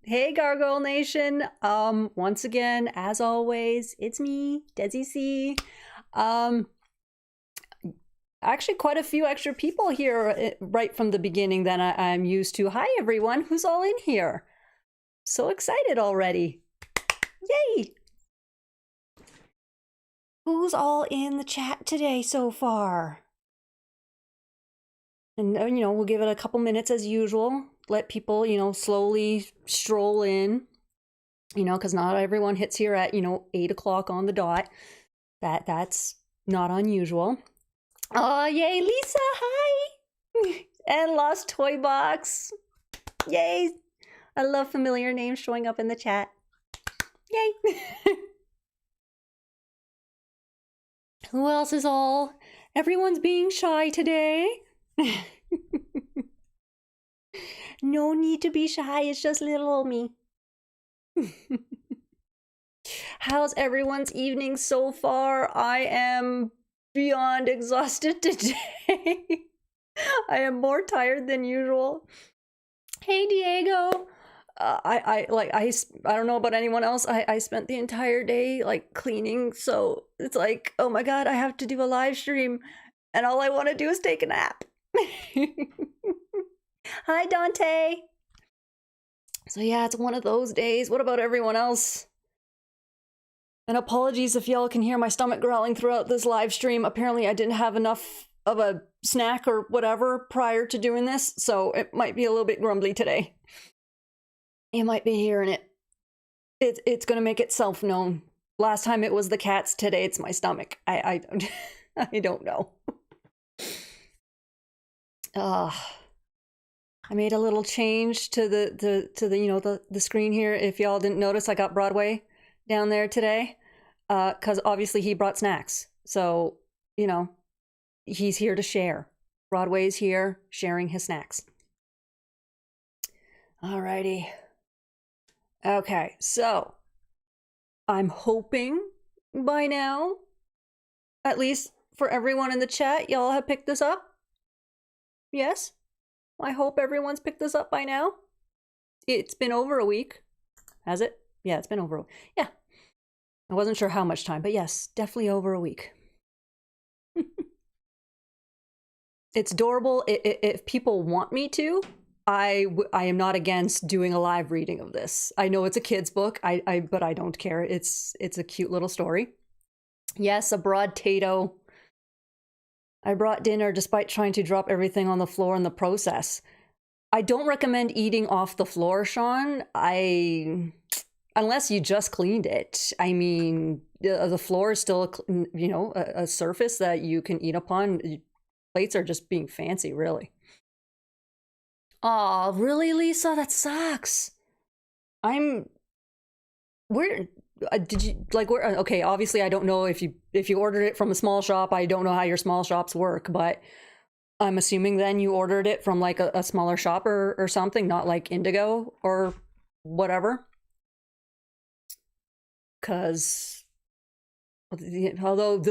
Hey Gargoyle Nation. Once again, as always, it's me, Desi C. Um, Actually quite a few extra people here right from the beginning than I'm used to. Hi everyone, who's all in here? So excited already. Yay! Who's all in the chat today so far? And we'll give it a couple minutes as usual. Let people, slowly stroll in. Because not everyone hits here at 8 o'clock on the dot. That's not unusual. Oh, yay, Lisa, hi! And Lost Toy Box. Yay! I love familiar names showing up in the chat. Yay! Who else is all? Everyone's being shy today. No need to be shy, it's just little old me. How's everyone's evening so far? I am beyond exhausted today. I am more tired than usual. Hey Diego. I don't know about anyone else. I spent the entire day like cleaning, so it's like, oh my god, I have to do a live stream and all I want to do is take a nap. Hi Dante. So yeah, it's one of those days. What about everyone else? And apologies if y'all can hear my stomach growling throughout this live stream. Apparently I didn't have enough of a snack or whatever prior to doing this, so it might be a little bit grumbly today. You might be hearing it. It's gonna make itself known. Last time it was the cats, today it's my stomach. I don't know. I made a little change to the screen here. If y'all didn't notice, I got Broadway down there today, because obviously he brought snacks. So, he's here to share. Broadway's here sharing his snacks. Alrighty. Okay, so I'm hoping by now, at least for everyone in the chat, y'all have picked this up. Yes? I hope everyone's picked this up by now. It's been over a week. Has it? Yeah, it's been over a week. Yeah. I wasn't sure how much time, but yes, definitely over a week. It's adorable. If people want me to, I am not against doing a live reading of this. I know it's a kid's book, but I don't care. It's a cute little story. Yes, a broad tato. I brought dinner despite trying to drop everything on the floor in the process. I don't recommend eating off the floor, Sean. Unless you just cleaned it. I mean, the floor is still, a surface that you can eat upon. Plates are just being fancy, really. Aw, really, Lisa? That sucks. Where did you where? Okay, obviously I don't know if you ordered it from a small shop. I don't know how your small shops work, but I'm assuming then you ordered it from like a smaller shop or something, not like Indigo or whatever. Because although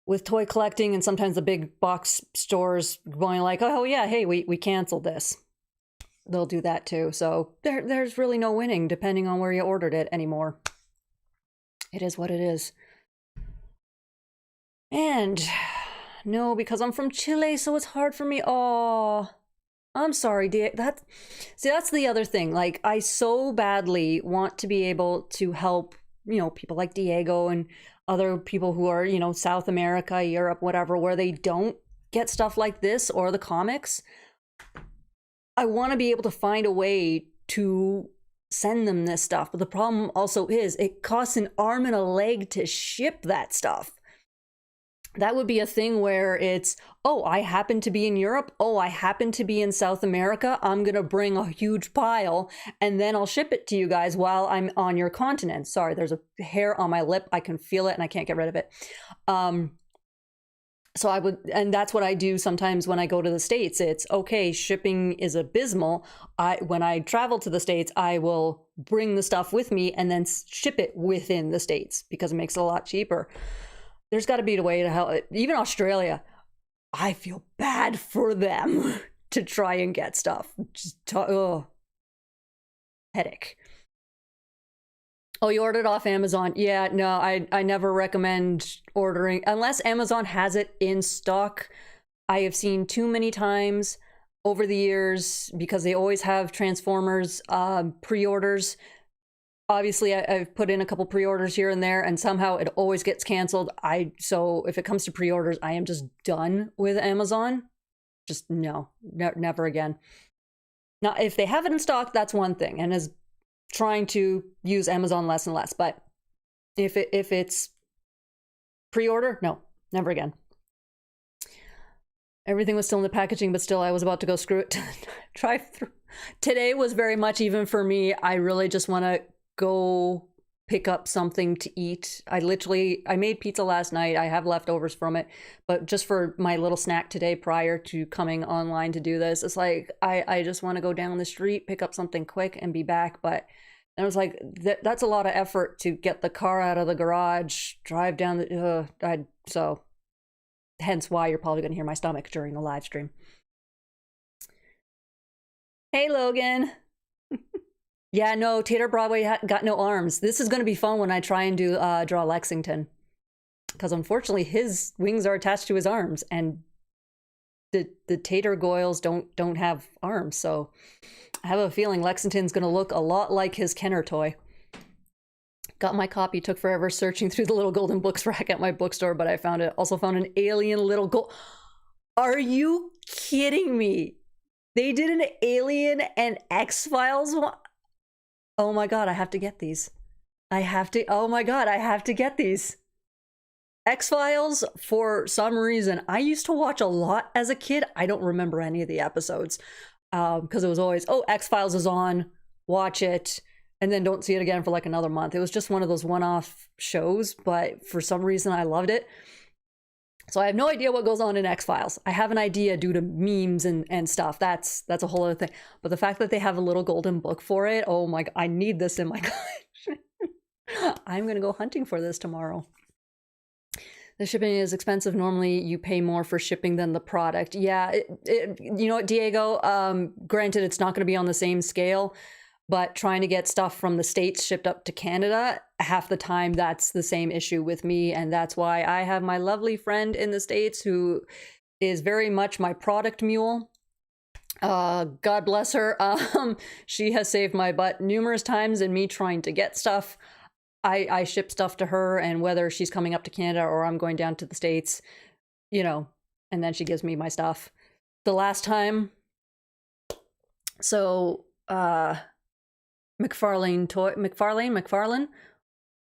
with toy collecting and sometimes the big box stores going like, oh yeah, hey, we canceled this. They'll do that too. So there's really no winning depending on where you ordered it anymore. It is what it is. And no, because I'm from Chile, so it's hard for me. Oh, I'm sorry, that's the other thing. Like, I so badly want to be able to help, people like Diego and other people who are, South America, Europe, whatever, where they don't get stuff like this or the comics. I want to be able to find a way to send them this stuff. But the problem also is it costs an arm and a leg to ship that stuff. That would be a thing where it's, oh, I happen to be in Europe. Oh, I happen to be in South America. I'm going to bring a huge pile and then I'll ship it to you guys while I'm on your continent. Sorry, there's a hair on my lip. I can feel it and I can't get rid of it. So I would, and that's what I do sometimes when I go to the States. It's okay, shipping is abysmal. When I travel to the States, I will bring the stuff with me and then ship it within the States because it makes it a lot cheaper. There's got to be a way to help. Even Australia, I feel bad for them to try and get stuff. headache. Oh, you ordered off Amazon? Yeah, no, I never recommend ordering unless Amazon has it in stock. I have seen too many times over the years, because they always have Transformers pre-orders. Obviously, I've put in a couple pre-orders here and there, and somehow it always gets canceled. So if it comes to pre-orders, I am just done with Amazon. Just no, never again. Now, if they have it in stock, that's one thing, and is trying to use Amazon less and less. But if it's pre-order, no, never again. Everything was still in the packaging, but still I was about to go screw it to drive-through. Today was very much, even for me, I really just want to go pick up something to eat. I made pizza last night. I have leftovers from it, but just for my little snack today prior to coming online to do this, it's like, I just want to go down the street, pick up something quick and be back. But I was like, that's a lot of effort to get the car out of the garage, drive down the, so hence why you're probably going to hear my stomach during the live stream. Hey, Logan. Yeah, no, Tater Broadway got no arms. This is going to be fun when I try and draw Lexington. Because unfortunately, his wings are attached to his arms, and the Tater Goyles don't have arms. So I have a feeling Lexington's going to look a lot like his Kenner toy. Got my copy, took forever searching through the little golden books rack at my bookstore, but I found it. Also found an alien little gold. Are you kidding me? They did an Alien and X-Files one. Oh my God, I have to get these. Oh my God, I have to get these. X-Files, for some reason, I used to watch a lot as a kid. I don't remember any of the episodes because it was always, oh, X-Files is on, watch it, and then don't see it again for like another month. It was just one of those one-off shows, but for some reason I loved it. So I have no idea what goes on in X-Files. I have an idea due to memes and stuff. That's a whole other thing. But the fact that they have a little golden book for it, oh my God, I need this in my collection. I'm going to go hunting for this tomorrow. The shipping is expensive. Normally you pay more for shipping than the product. Yeah, you know what, Diego? Granted, it's not going to be on the same scale, but trying to get stuff from the States shipped up to Canada, half the time that's the same issue with me. And that's why I have my lovely friend in the States who is very much my product mule. God bless her. She has saved my butt numerous times in me trying to get stuff. I ship stuff to her, and whether she's coming up to Canada or I'm going down to the States, you know, and then she gives me my stuff. The last time, so, McFarlane,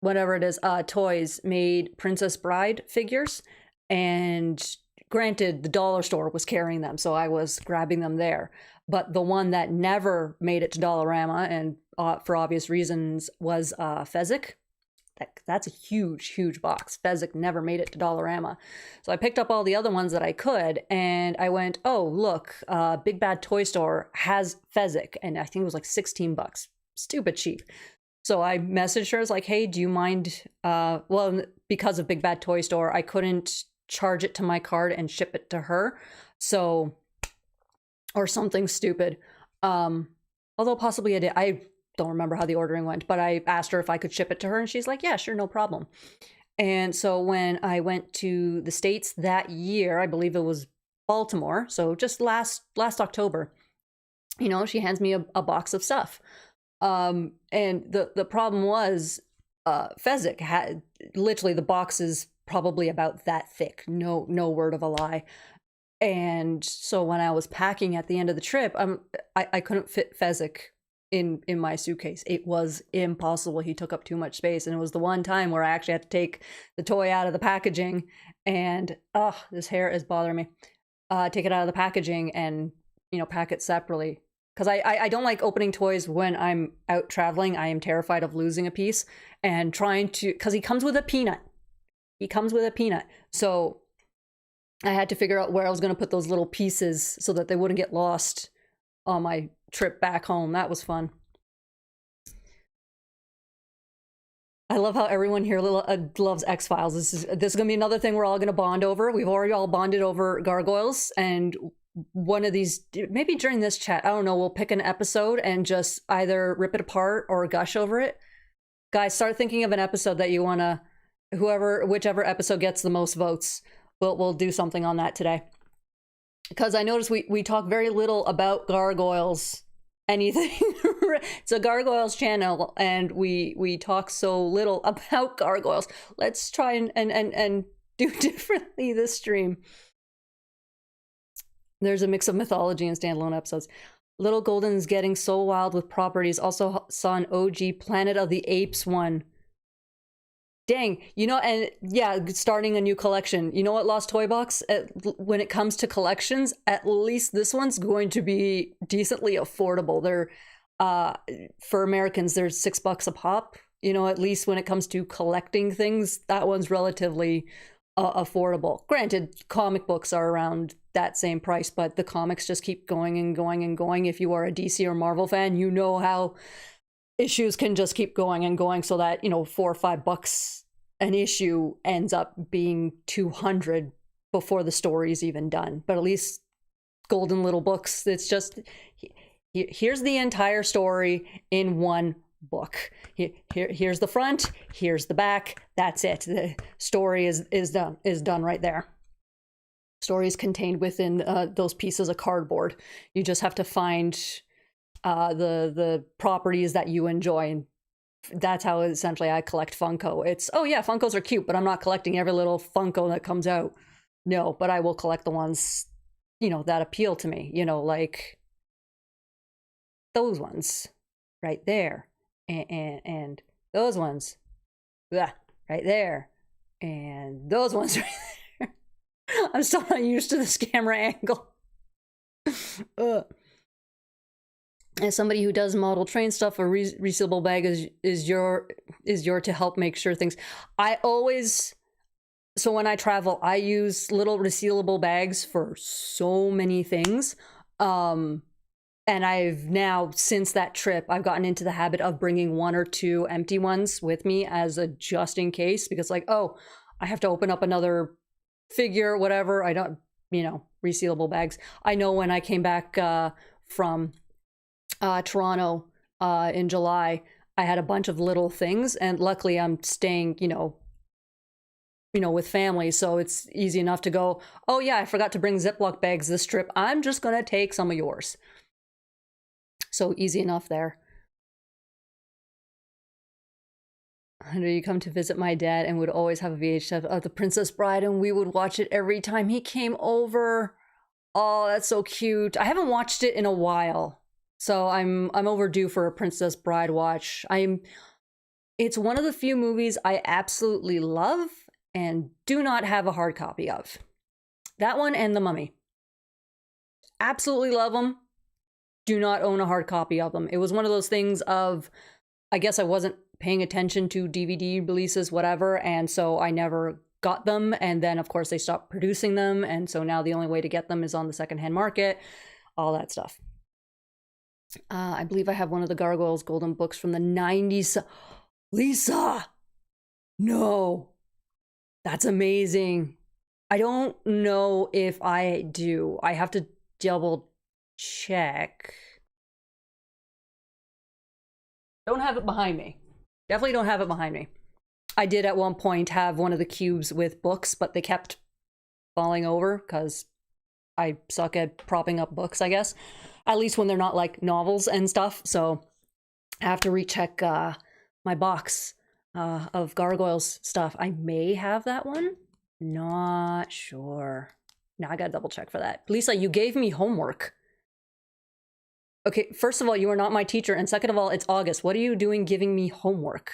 whatever it is, Toys made Princess Bride figures, and granted, the dollar store was carrying them, so I was grabbing them there. But the one that never made it to Dollarama, and for obvious reasons, was Fezzik. That's a huge, huge box. Fezzik never made it to Dollarama. So I picked up all the other ones that I could, and I went, oh, look, Big Bad Toy Store has Fezzik, and I think it was like 16 bucks. Stupid cheap. So I messaged her, I was like, hey, do you mind, well, because of Big Bad Toy Store, I couldn't charge it to my card and ship it to her. So, or something stupid. Although possibly I did. I don't remember how the ordering went, but I asked her if I could ship it to her, and she's like, yeah, sure, no problem. And so when I went to the States that year, I believe it was Baltimore, so just last October, you know, she hands me a box of stuff. And the problem was, Fezzik had literally, the box is probably about that thick, no word of a lie. And so when I was packing at the end of the trip, I couldn't fit Fezzik in my suitcase. It was impossible. He took up too much space, and it was the one time where I actually had to take the toy out of the packaging, and this hair is bothering me. Take it out of the packaging and, you know, pack it separately. Because I don't like opening toys when I'm out traveling. I am terrified of losing a piece and trying to, because he comes with a peanut. So I had to figure out where I was going to put those little pieces so that they wouldn't get lost on my trip back home. That was fun. I love how everyone here loves X-Files. This is going to be another thing we're all going to bond over. We've already all bonded over Gargoyles, and one of these, maybe during this chat, I don't know, we'll pick an episode and just either rip it apart or gush over it. Guys, start thinking of an episode that you want to, whichever episode gets the most votes, we'll do something on that today. Because I noticed we talk very little about Gargoyles, anything. It's a Gargoyles channel, and we talk so little about Gargoyles. Let's try and do differently this stream. There's a mix of mythology and standalone episodes. Little Golden is getting so wild with properties. Also saw an OG Planet of the Apes one. Dang, you know, and yeah, starting a new collection. You know what, Lost Toy Box? When it comes to collections, at least this one's going to be decently affordable. They're, for Americans, they're $6 a pop. You know, at least when it comes to collecting things, that one's relatively affordable. Granted, comic books are around that same price, but the comics just keep going and going and going. If you are a DC or Marvel fan, you know how issues can just keep going and going, so that, you know, $4 or $5 an issue ends up being 200 before the story's even done. But at least Golden Little Books, it's just, here's the entire story in one book. Here's the front, here's the back, that's it. The story is done right there. Story is contained within those pieces of cardboard. You just have to find the properties that you enjoy, and that's how essentially I collect Funko. It's, oh yeah, Funkos are cute, but I'm not collecting every little Funko that comes out. No, but I will collect the ones, you know, that appeal to me, you know, like those ones right there, and those ones right there, and those ones right there. I'm still not used to this camera angle. As somebody who does model train stuff, a resealable bag is your to help make sure things. I always, so when I travel, I use little resealable bags for so many things. And I've now, since that trip, I've gotten into the habit of bringing 1 or 2 empty ones with me as a just in case, because like, oh, I have to open up another figure, whatever. I don't, you know, resealable bags. I know when I came back from Toronto in July, I had a bunch of little things, and luckily I'm staying, you know, with family, so it's easy enough to go, oh yeah, I forgot to bring Ziploc bags this trip. I'm just gonna take some of yours. So easy enough there. I know you come to visit my dad and would always have a VHS of The Princess Bride, and we would watch it every time he came over. Oh, that's so cute. I haven't watched it in a while, so I'm overdue for a Princess Bride watch. It's one of the few movies I absolutely love and do not have a hard copy of. That one and The Mummy. Absolutely love them. Do not own a hard copy of them. It was one of those things of, I guess I wasn't paying attention to DVD releases, whatever, and so I never got them. And then, of course, they stopped producing them, and so now the only way to get them is on the secondhand market, all that stuff. I believe I have one of the Gargoyles Golden books from the 90s. Lisa! No. That's amazing. I don't know if I do. I have to double check. Don't have it behind me. Definitely don't have it behind me. I did at one point have one of the cubes with books, but they kept falling over because I suck at propping up books, I guess. At least when they're not like novels and stuff. So I have to recheck my box of Gargoyles stuff. I may have that one. Not sure. Now I gotta double check for that. Lisa, you gave me homework. Okay, first of all, you are not my teacher. And second of all, it's August. What are you doing giving me homework?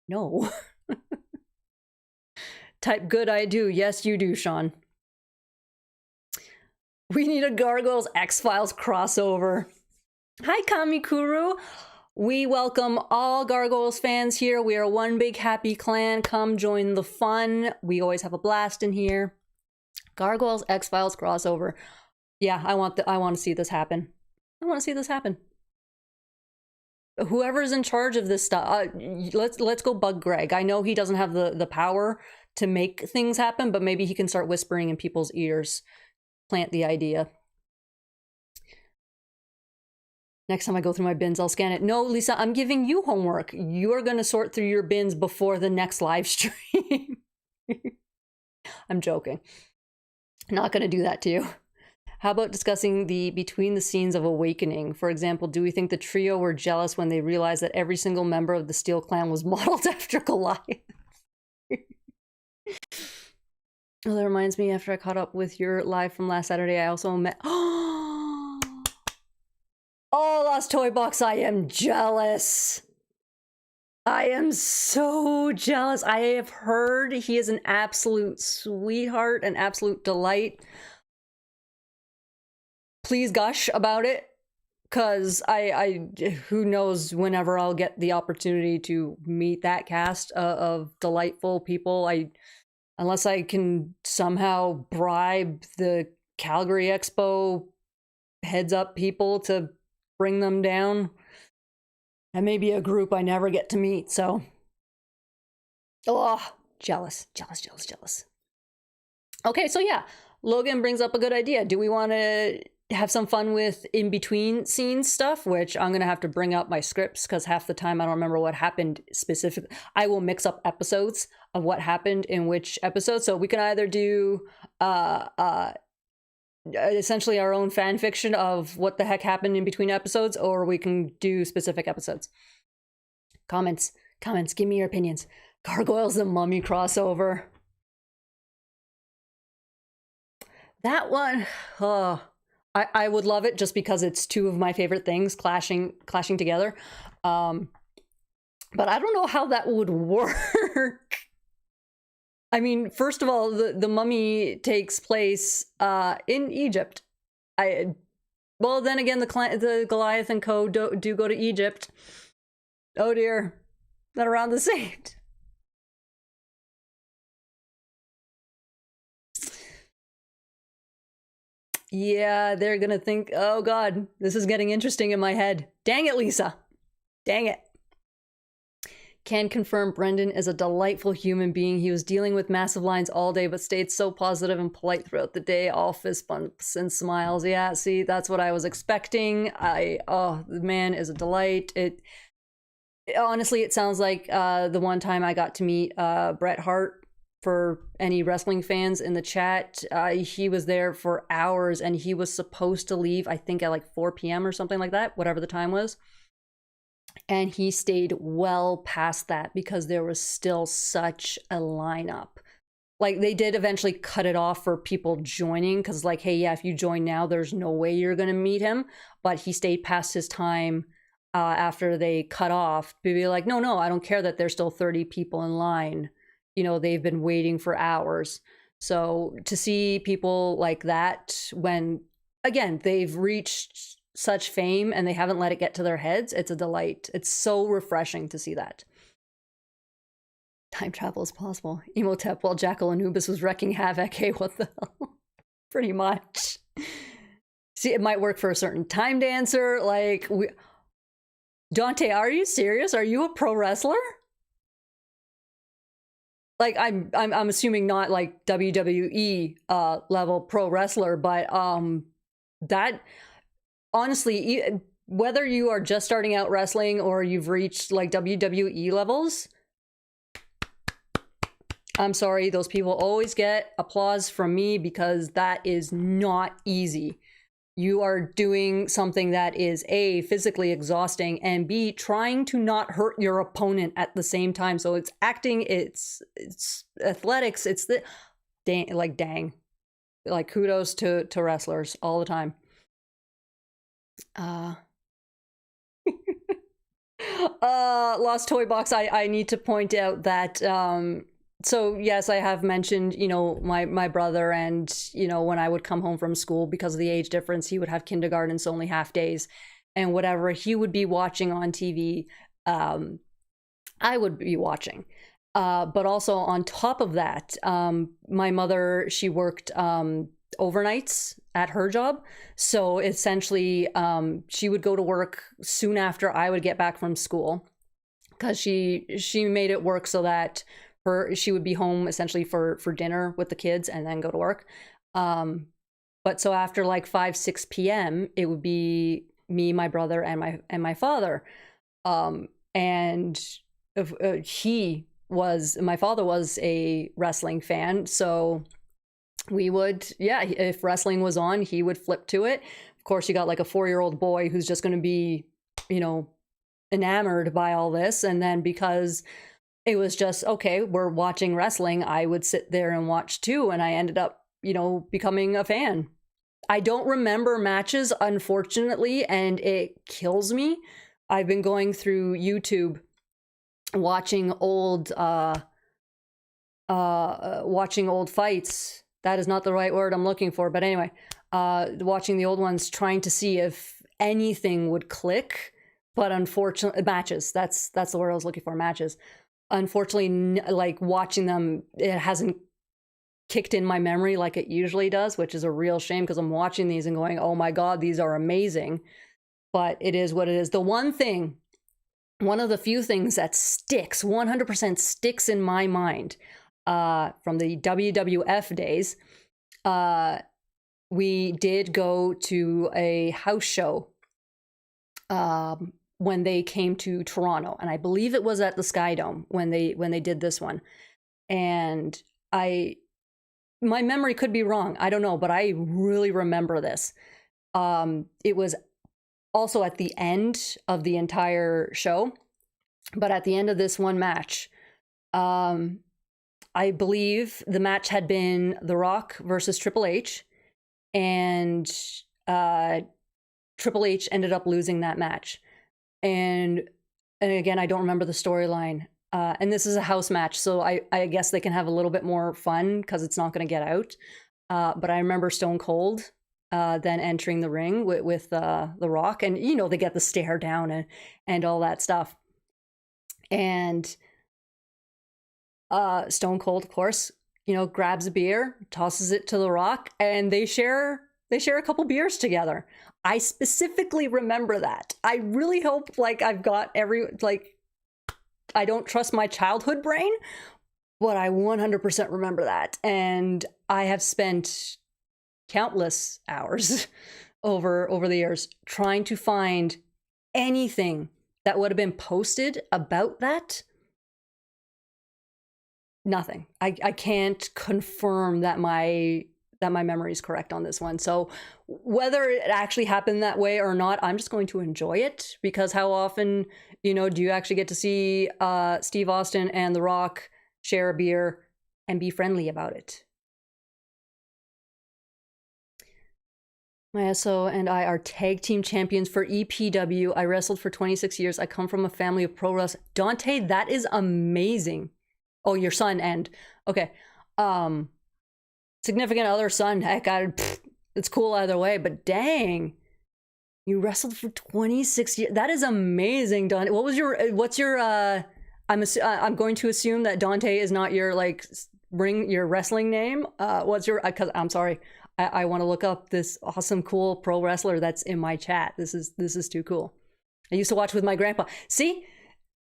No. Type good I do. Yes, you do, Sean. We need a Gargoyles X-Files crossover. Hi, Kamikuru. We welcome all Gargoyles fans here. We are one big happy clan. Come join the fun. We always have a blast in here. Gargoyles X-Files crossover. Yeah, I want to see this happen. I want to see this happen. Whoever's in charge of this stuff, let's go bug Greg. I know he doesn't have the power to make things happen, but maybe he can start whispering in people's ears. Plant the idea. Next time I go through my bins, I'll scan it. No, Lisa, I'm giving you homework. You're going to sort through your bins before the next live stream. I'm joking. Not going to do that to you. How about discussing the between the scenes of Awakening? For example, do we think the trio were jealous when they realized that every single member of the Steel Clan was modeled after Goliath? Oh, that reminds me, after I caught up with your live from last Saturday, I also met... Oh, Lost Toy Box, I am jealous. I am so jealous. I have heard he is an absolute sweetheart, an absolute delight. Please gush about it, because I who knows whenever I'll get the opportunity to meet that cast of delightful people. Unless I can somehow bribe the Calgary Expo heads up people to bring them down. And maybe a group I never get to meet, so. Oh, jealous. Okay, so yeah, Logan brings up a good idea. Do we want to have some fun with in-between scenes stuff, which I'm going to have to bring up my scripts because half the time I don't remember what happened specifically. I will mix up episodes of what happened in which episode. So we can either do essentially our own fan fiction of what the heck happened in between episodes, or we can do specific episodes. Comments, give me your opinions. Gargoyles the Mummy crossover. That one, I would love it just because it's two of my favorite things clashing together. But I don't know how that would work. I mean, first of all, the Mummy takes place in Egypt. Well, then again, the Goliath and co do go to Egypt. Oh dear, not around the same. Yeah, they're gonna think, oh god, this is getting interesting in my head. Dang it, Lisa. Dang it. Can confirm Brendan is a delightful human being. He was dealing with massive lines all day, but stayed so positive and polite throughout the day. All fist bumps and smiles. Yeah, see, that's what I was expecting. The man is a delight. Honestly, it sounds like the one time I got to meet Bret Hart. For any wrestling fans in the chat, he was there for hours and he was supposed to leave, I think at like 4 p.m. or something like that, whatever the time was. And he stayed well past that because there was still such a lineup. Like they did eventually cut it off for people joining because like, hey, yeah, if you join now, there's no way you're going to meet him. But he stayed past his time after they cut off to be like, no, I don't care that there's still 30 people in line. You know, they've been waiting for hours. So to see people like that when, again, they've reached such fame and they haven't let it get to their heads, it's a delight. It's so refreshing to see that. Time travel is possible. Emotep while Jackal Anubis was wrecking havoc. Hey, what the hell? Pretty much. See, it might work for a certain time dancer. Like, Dante, are you serious? Are you a pro wrestler? Like I'm assuming not like WWE level pro wrestler, but that honestly, whether you are just starting out wrestling or you've reached like WWE levels, I'm sorry, those people always get applause from me because that is not easy. You are doing something that is A, physically exhausting, and B, trying to not hurt your opponent at the same time. So it's acting, it's athletics, it's the dang, like kudos to wrestlers all the time. Lost Toy Box, I need to point out that so yes, I have mentioned, you know, my brother, and, you know, when I would come home from school because of the age difference, he would have kindergarten, so only half days, and whatever he would be watching on TV, I would be watching. But also on top of that, my mother, she worked overnights at her job. So essentially, she would go to work soon after I would get back from school because she made it work so that she would be home essentially for dinner with the kids and then go to work. But so after like 5-6 p.m., it would be me, my brother, and my father. And my father was a wrestling fan, so we would, yeah, if wrestling was on, he would flip to it. Of course, you got like a 4-year-old boy who's just going to be, enamored by all this. And then because it was just, okay, we're watching wrestling, I would sit there and watch too. And I ended up, becoming a fan. I don't remember matches, unfortunately, and it kills me. I've been going through YouTube watching old fights. That is not the right word I'm looking for, but anyway, watching the old ones, trying to see if anything would click. But unfortunately, matches, that's the word I was looking for, matches. Unfortunately, like watching them, it hasn't kicked in my memory like it usually does, which is a real shame because I'm watching these and going, oh my God, these are amazing. But it is what it is. The one of the few things that sticks, 100% sticks in my mind from the WWF days, we did go to a house show when they came to Toronto, and I believe it was at the Sky Dome when they did this one. And my memory could be wrong, I don't know, but I really remember this. It was also at the end of the entire show, but at the end of this one match, I believe the match had been The Rock versus Triple H, and Triple H ended up losing that match. And again, I don't remember the storyline. And this is a house match, so I guess they can have a little bit more fun because it's not going to get out. But I remember Stone Cold then entering the ring with The Rock, and they get the stare down and all that stuff. And Stone Cold, of course, grabs a beer, tosses it to The Rock, and they share a couple beers together. I specifically remember that. I really hope I've got I don't trust my childhood brain, but I 100% remember that. And I have spent countless hours over the years trying to find anything that would have been posted about that. Nothing. I can't confirm that my memory is correct on this one. So whether it actually happened that way or not, I'm just going to enjoy it, because how often, do you actually get to see Steve Austin and The Rock share a beer and be friendly about it? My SO and I are tag team champions for EPW. I wrestled for 26 years. I come from a family of pro wrestlers. Dante, that is amazing. Oh, your son and okay. Significant other son, heck, it's cool either way, but dang, you wrestled for 26 years. That is amazing, Dante. What's your I'm going to assume that Dante is not your your wrestling name. What's your, cause I'm sorry, I want to look up this awesome, cool pro wrestler that's in my chat. This is too cool. I used to watch with my grandpa. See,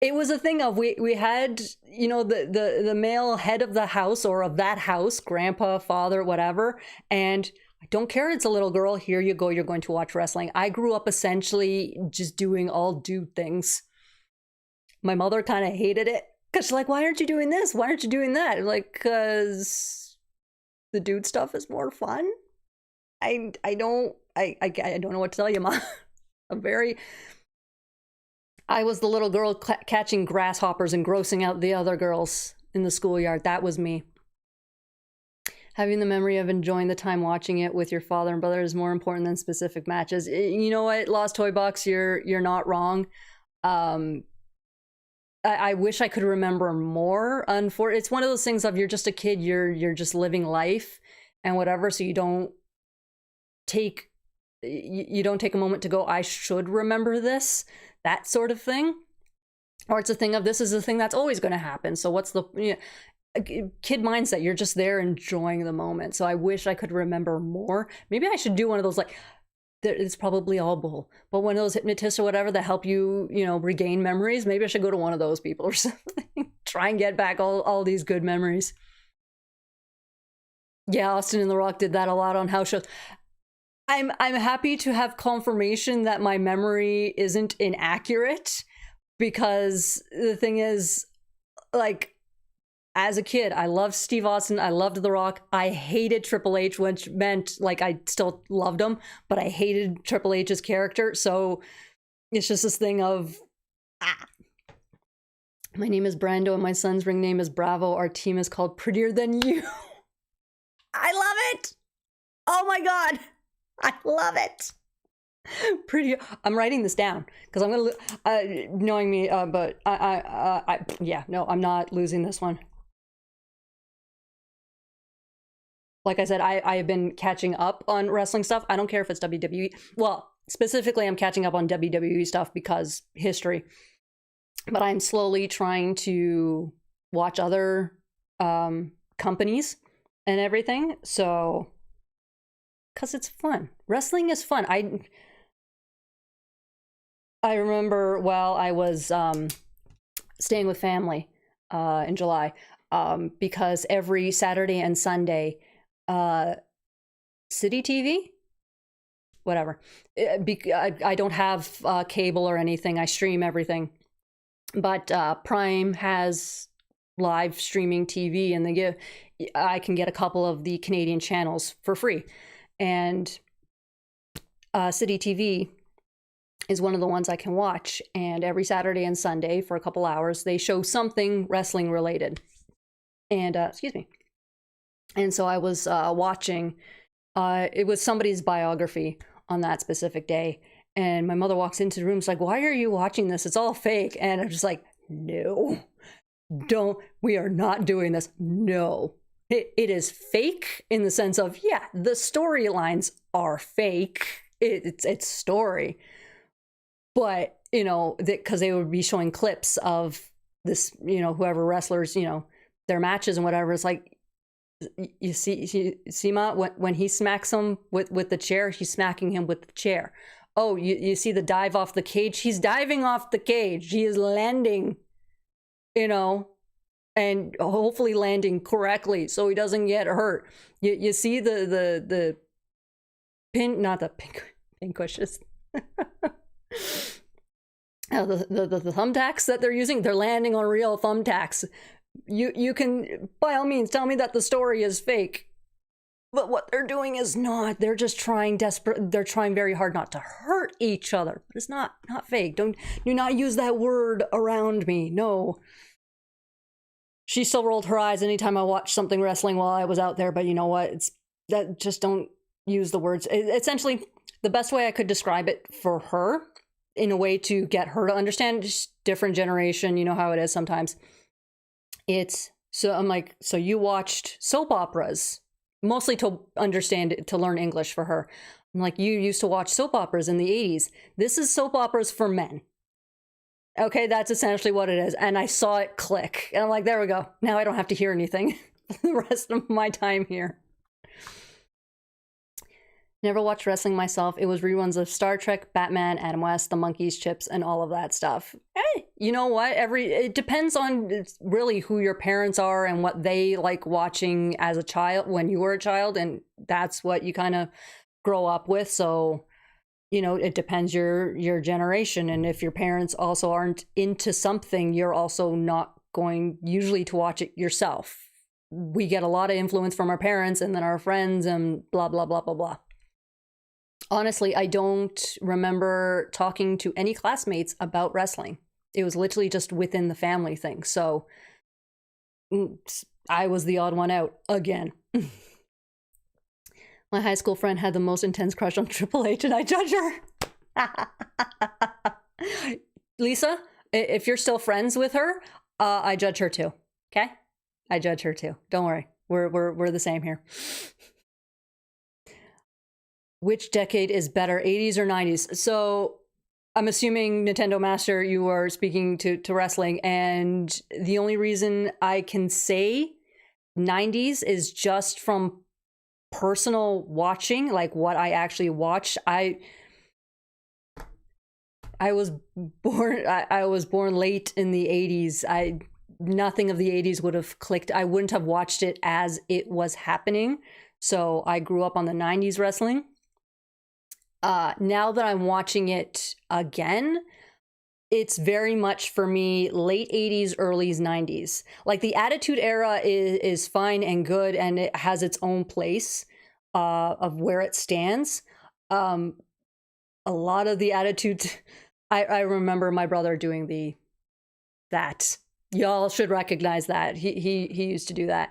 it was a thing of we had, the male head of the house or of that house, grandpa, father, whatever. And I don't care, it's a little girl, here you go, you're going to watch wrestling. I grew up essentially just doing all dude things. My mother kind of hated it because she's like, why aren't you doing this? Why aren't you doing that? Because the dude stuff is more fun. I don't know what to tell you, Mom. I was the little girl catching grasshoppers and grossing out the other girls in the schoolyard. That was me. Having the memory of enjoying the time watching it with your father and brother is more important than specific matches. You know what, Lost Toy Box, you're not wrong. I wish I could remember more. It's one of those things of, you're just a kid, you're just living life and whatever, so you don't take a moment to go, I should remember this, that sort of thing. Or it's a thing of, this is a thing that's always going to happen, so what's the kid mindset? You're just there enjoying the moment. So I wish I could remember more. Maybe I should do one of those, it's probably all bull, but one of those hypnotists or whatever that help you, regain memories. Maybe I should go to one of those people or something. Try and get back all these good memories. Yeah, Austin and The Rock did that a lot on house shows. I'm happy to have confirmation that my memory isn't inaccurate, because the thing is, like, as a kid, I loved Steve Austin. I loved The Rock. I hated Triple H, which meant, like, I still loved him, but I hated Triple H's character. So it's just this thing of, ah. My name is Brando and my son's ring name is Bravo. Our team is called Prettier Than You. I love it. Oh my God. I love it. Pretty. I'm writing this down because I'm gonna, knowing me, but yeah, no, I'm not losing this one. Like I said, I have been catching up on wrestling stuff. I don't care if it's WWE. Well, specifically, I'm catching up on WWE stuff because history. But I'm slowly trying to watch other companies and everything. So, because it's fun. Wrestling is fun. I remember while I was staying with family in July, because every Saturday and Sunday, City TV, whatever. I don't have cable or anything. I stream everything. But Prime has live streaming TV, and I can get a couple of the Canadian channels for free. And City TV is one of the ones I can watch. And every Saturday and Sunday for a couple hours, they show something wrestling related. And, excuse me. And so I was watching, it was somebody's biography on that specific day. And my mother walks into the room, it's like, why are you watching this? It's all fake. And I'm just like, no, we are not doing this. No, it is fake in the sense of, yeah, the storylines are fake. It's story. But, you know, because they would be showing clips of this, you know, whoever wrestlers, you know, their matches and whatever. It's like, you see Ma, when he smacks him with the chair, he's smacking him with the chair. Oh, you see the dive off the cage? He's diving off the cage. He is landing, you know, and hopefully landing correctly so he doesn't get hurt. You see the pin, not the pin cushions. The thumbtacks that they're using, they're landing on real thumbtacks. You can, by all means, tell me that the story is fake. But what they're doing is not. They're just trying they're trying very hard not to hurt each other. But it's not fake. Do not use that word around me. No. She still rolled her eyes anytime I watched something wrestling while I was out there. But you know what? Just don't use the words. Essentially, the best way I could describe it for her, in a way to get her to understand, just different generation, you know how it is sometimes. I'm like, so you watched soap operas, mostly to understand, to learn English for her. I'm like, you used to watch soap operas in the 80s. This is soap operas for men. Okay, that's essentially what it is. And I saw it click. And I'm like, there we go. Now I don't have to hear anything the rest of my time here. Never watched wrestling myself. It was reruns of Star Trek, Batman, Adam West, The Monkees, Chips, and all of that stuff. Hey, you know what? It depends on really who your parents are and what they like watching as a child, when you were a child, and that's what you kind of grow up with. So, you know, it depends your generation. And if your parents also aren't into something, you're also not going usually to watch it yourself. We get a lot of influence from our parents and then our friends and blah, blah, blah, blah, blah. Honestly, I don't remember talking to any classmates about wrestling. It was literally just within the family thing. So I was the odd one out again. My high school friend had the most intense crush on Triple H, and I judge her. Lisa, if you're still friends with her, I judge her too. Okay? I judge her too. Don't worry. We're the same here. Which decade is better, 80s or 90s? So I'm assuming, Nintendo Master, you are speaking to wrestling, and the only reason I can say 90s is just from personal watching, like what I actually watched. I was born late in the 80s. Nothing of the 80s would have clicked. I wouldn't have watched it as it was happening. So I grew up on the 90s wrestling. Now that I'm watching it again, it's very much for me late 80s, early 90s. Like the Attitude Era is fine and good, and it has its own place of where it stands. A lot of the Attitude, I remember my brother doing that. Y'all should recognize that. He used to do that.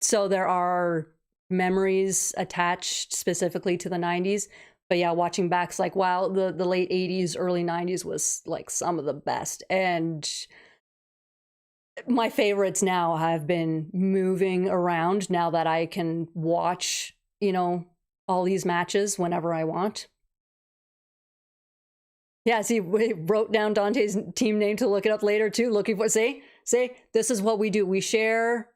So there are memories attached specifically to the 90s. But yeah, watching back, it's like, wow, the late 80s, early 90s was like some of the best. And my favorites now have been moving around now that I can watch, all these matches whenever I want. Yeah, see, we wrote down Dante's team name to look it up later too. Looking for, say, this is what we do. We share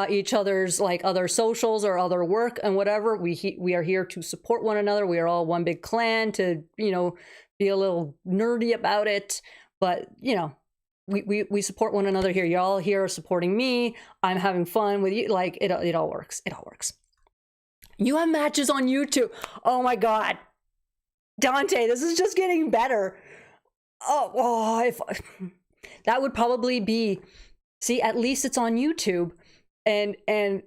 each other's like other socials or other work and whatever. We are here to support one another. We are all one big clan to, be a little nerdy about it. But, we support one another here. You're all here supporting me. I'm having fun with you. Like it all works. It all works. You have matches on YouTube. Oh my God. Dante, this is just getting better. If that would probably be, see, at least it's on YouTube. And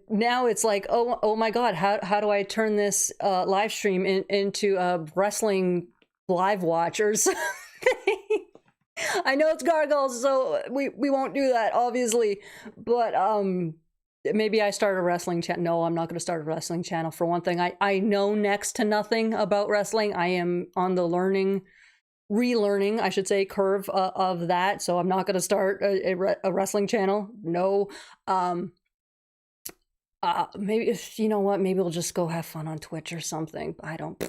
now it's like, oh my God, how do I turn this live stream into a wrestling live watch or something? I know it's Gargoyles, so we won't do that, obviously. But maybe I start a wrestling channel. No, I'm not going to start a wrestling channel. For one thing, I know next to nothing about wrestling. I am on the relearning, I should say, curve of that. So I'm not going to start a wrestling channel. No. Maybe, you know what, maybe we'll just go have fun on Twitch or something. I don't.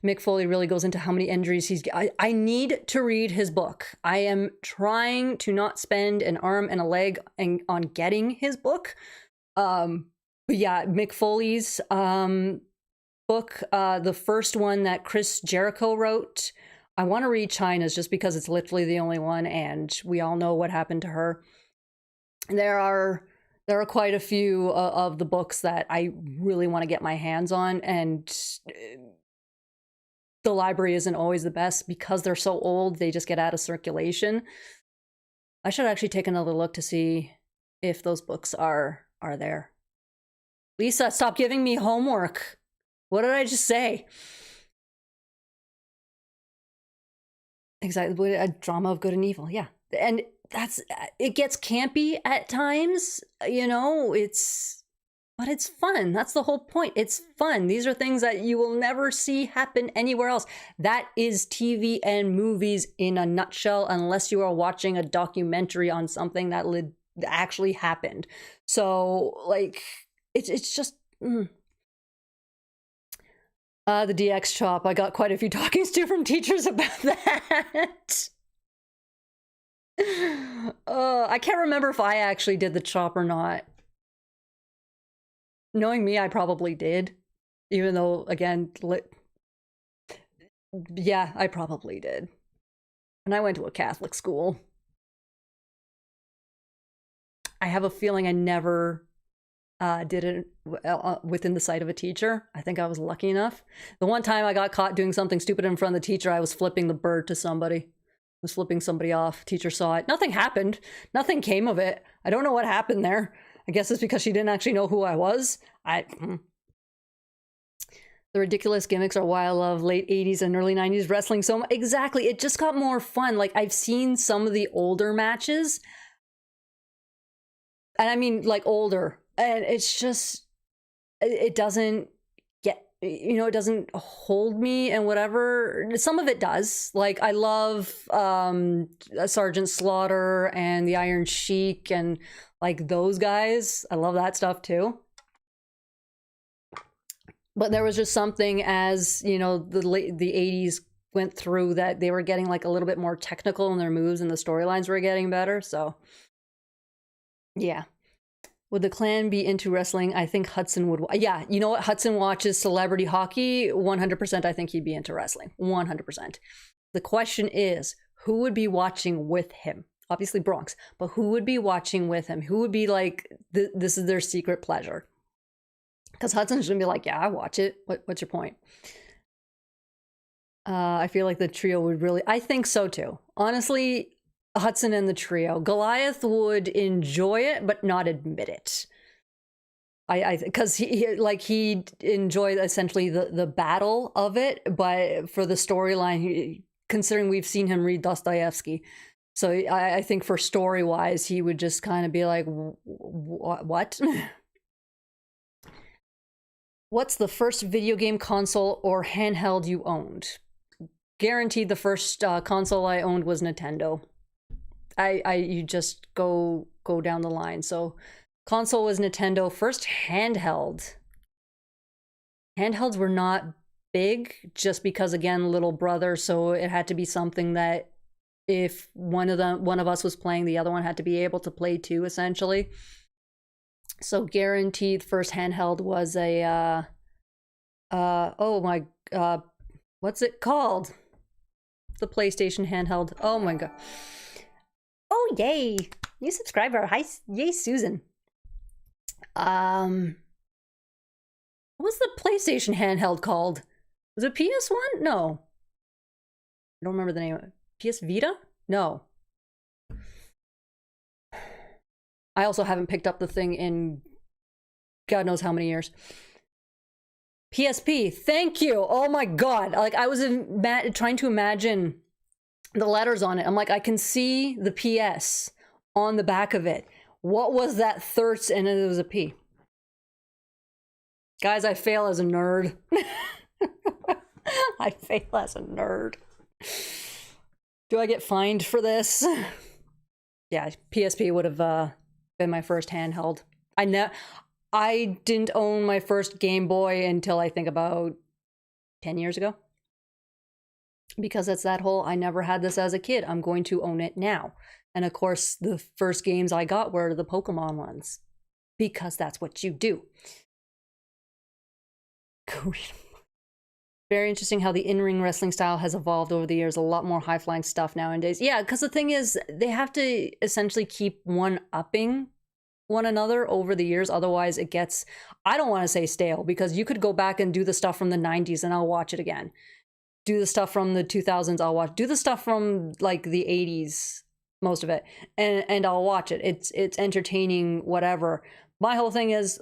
Mick Foley really goes into how many injuries I need to read his book. I am trying to not spend an arm and a leg on getting his book. But yeah, Mick Foley's book, the first one that Chris Jericho wrote. I want to read Chyna's just because it's literally the only one, and we all know what happened to her. There are quite a few of the books that I really want to get my hands on, and the library isn't always the best because they're so old. They just get out of circulation. I should actually take another look to see if those books are there. Lisa, stop giving me homework. What did I just say? Exactly, a drama of good and evil. Yeah, and it gets campy at times, but it's fun. That's the whole point. It's fun. These are things that you will never see happen anywhere else. That is TV and movies in a nutshell, unless you are watching a documentary on something that actually happened. So like, it's just, the DX chop. I got quite a few talkings to from teachers about that. I can't remember if I actually did the chop or not. Knowing me, I probably did. Even though, again, yeah, I probably did. And I went to a Catholic school. I have a feeling I never did it within the sight of a teacher. I think I was lucky enough. The one time I got caught doing something stupid in front of the teacher, I was flipping the bird to somebody. Was flipping somebody off. Teacher saw it. Nothing happened. Nothing came of it. I don't know what happened there. I guess it's because she didn't actually know who I was. The ridiculous gimmicks are why I love late 80s and early 90s wrestling so much. Exactly. It just got more fun. Like, I've seen some of the older matches. And I mean, like, older. And it's just, it doesn't it doesn't hold me and whatever. Some of it does. Like, I love Sergeant Slaughter and the Iron Sheik and like those guys. I love that stuff too. But there was just something as, the 80s went through that they were getting like a little bit more technical in their moves and the storylines were getting better. So yeah. Would the clan be into wrestling? I think Hudson would. Yeah, you know what? Hudson watches celebrity hockey. 100%, I think he'd be into wrestling. 100%. The question is, who would be watching with him? Obviously Bronx, but who would be watching with him? Who would be like, this is their secret pleasure? Because Hudson's going to be like, yeah, I watch it. What's your point? I feel like the trio would really, I think so too. Honestly, Hudson and the trio. Goliath would enjoy it, but not admit it. Because he enjoyed essentially the battle of it, but for the storyline, considering we've seen him read Dostoevsky, so I think for story wise, he would just kind of be like, what? What's the first video game console or handheld you owned? Guaranteed the first console I owned was Nintendo. You just go down the line. So console was Nintendo. First handheld. Handhelds were not big just because, again, little brother, so it had to be something that if one of us was playing, the other one had to be able to play too, essentially. So guaranteed first handheld was a what's it called? The PlayStation handheld. Oh my god. Oh yay. New subscriber. Hi, yay Susan. What was the PlayStation handheld called? Was it PS1? No. I don't remember the name of it. PS Vita? No. I also haven't picked up the thing in God knows how many years. PSP, thank you. Oh my god. Like, I was trying to imagine the letters on it. I'm like, I can see the PS on the back of it. What was that thirst? And it was a P. Guys, I fail as a nerd. I fail as a nerd. Do I get fined for this? Yeah, PSP would have been my first handheld. I didn't own my first Game Boy until I think about 10 years ago. Because it's that whole, I never had this as a kid, I'm going to own it now. And of course, the first games I got were the Pokemon ones. Because that's what you do. Very interesting how the in-ring wrestling style has evolved over the years. A lot more high-flying stuff nowadays. Yeah, because the thing is, they have to essentially keep one-upping one another over the years. Otherwise, it gets, I don't want to say stale, because you could go back and do the stuff from the 90s and I'll watch it again. Do the stuff from the 2000s, I'll watch. Do the stuff from like the 80s, most of it, and I'll watch it. It's entertaining, whatever. My whole thing is,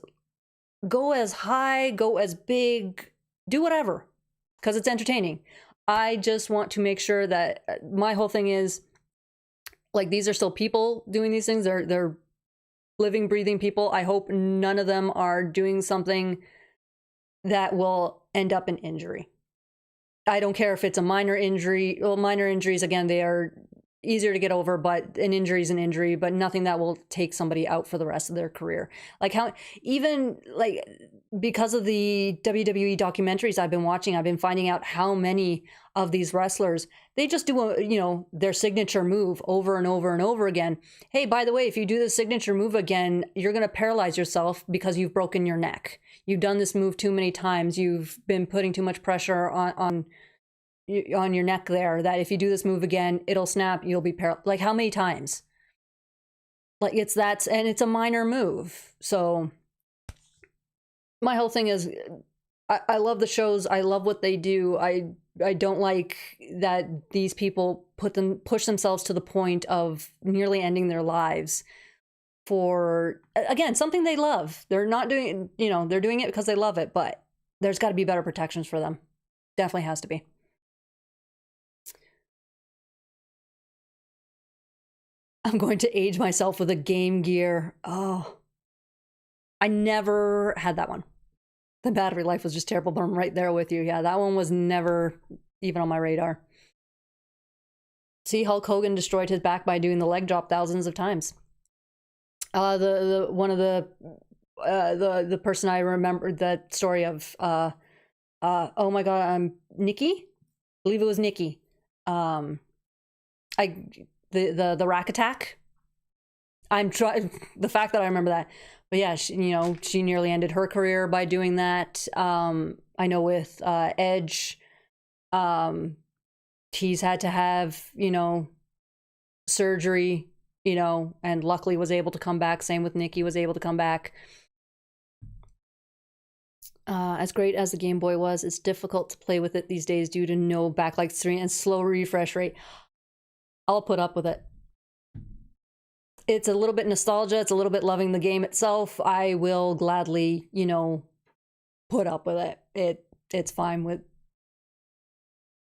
go as high, go as big, do whatever, because it's entertaining. I just want to make sure that my whole thing is, like, these are still people doing these things. They're living, breathing people. I hope none of them are doing something that will end up in injury. I don't care if it's a minor injury. Well, minor injuries, again, they are easier to get over, but an injury is an injury, but nothing that will take somebody out for the rest of their career. Like, how, even like, because of the WWE documentaries I've been watching, I've been finding out how many of these wrestlers, they just do their signature move over and over and over again. Hey, by the way, if you do the signature move again, you're going to paralyze yourself because you've broken your neck. You've done this move too many times. You've been putting too much pressure on your neck there, that if you do this move again, it'll snap, you'll be paralyzed. Like, how many times? Like, and it's a minor move. So my whole thing is, I love the shows. I love what they do. I don't like that these people push themselves to the point of nearly ending their lives for, again, something they love. They're not doing, they're doing it because they love it, but there's got to be better protections for them. Definitely has to be. I'm going to age myself with a Game Gear. Oh, I never had that one. The battery life was just terrible, but I'm right there with you. Yeah, that one was never even on my radar. See, Hulk Hogan destroyed his back by doing the leg drop thousands of times. The person I remember that story of, oh my god, Nikki? I believe it was Nikki. The rack attack. The fact that I remember that. But yeah, she nearly ended her career by doing that. I know with Edge, he's had to have, surgery, and luckily was able to come back. Same with Nikki, was able to come back. As great as the Game Boy was, it's difficult to play with it these days due to no backlight screen and slow refresh rate. I'll put up with it. It's a little bit nostalgia. It's a little bit loving the game itself. I will gladly, you know, put up with it. It's fine with.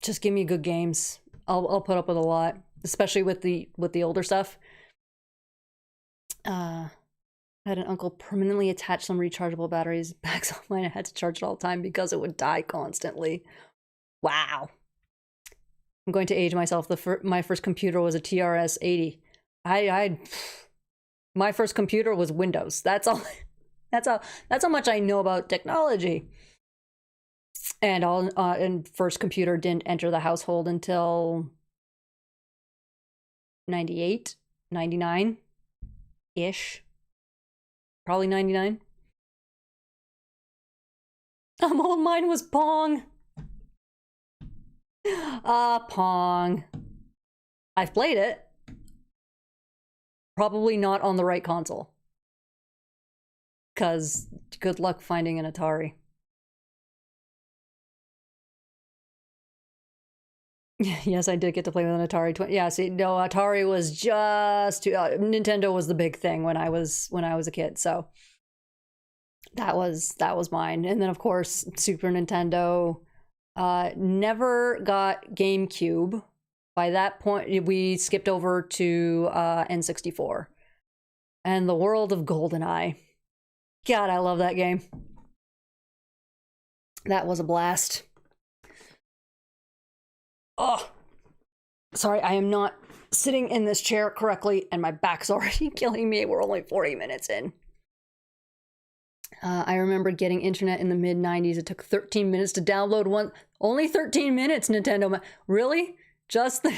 Just give me good games. I'll put up with a lot, especially with the older stuff. I had an uncle permanently attach some rechargeable batteries backs on mine. I had to charge it all the time because it would die constantly. Wow. I'm going to age myself. My first computer was a TRS 80. My first computer was Windows. That's all. That's how much I know about technology. And first computer didn't enter the household until 98, 99 ish. Probably 99. Mine was Pong. Pong. I've played it. Probably not on the right console. Because good luck finding an Atari. Yes, I did get to play with an Atari. Yeah, see, no, Atari was just Nintendo was the big thing when I was a kid. So that was mine. And then of course Super Nintendo. Never got GameCube. By that point, we skipped over to N64 and the world of GoldenEye. God, I love that game. That was a blast. Oh, sorry, I am not sitting in this chair correctly and my back's already killing me. We're only 40 minutes in. I remember getting internet in the mid-90s. It took 13 minutes to download one. Only 13 minutes, Nintendo. Really? Just the...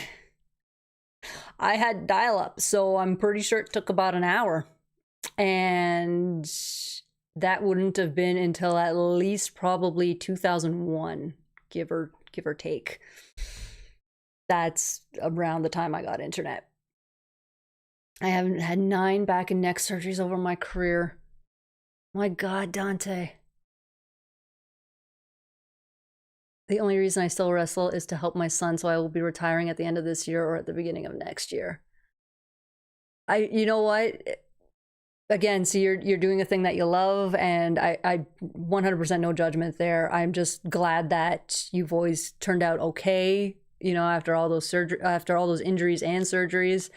I had dial-up, so I'm pretty sure it took about an hour. And that wouldn't have been until at least probably 2001, give or take. That's around the time I got internet. I haven't had 9 back and neck surgeries over my career. My God, Dante. The only reason I still wrestle is to help my son, so I will be retiring at the end of this year or at the beginning of next year. You know what? Again, see, you're doing a thing that you love, and I 100% no judgment there. I'm just glad that you've always turned out okay, you know, after all those injuries and surgeries.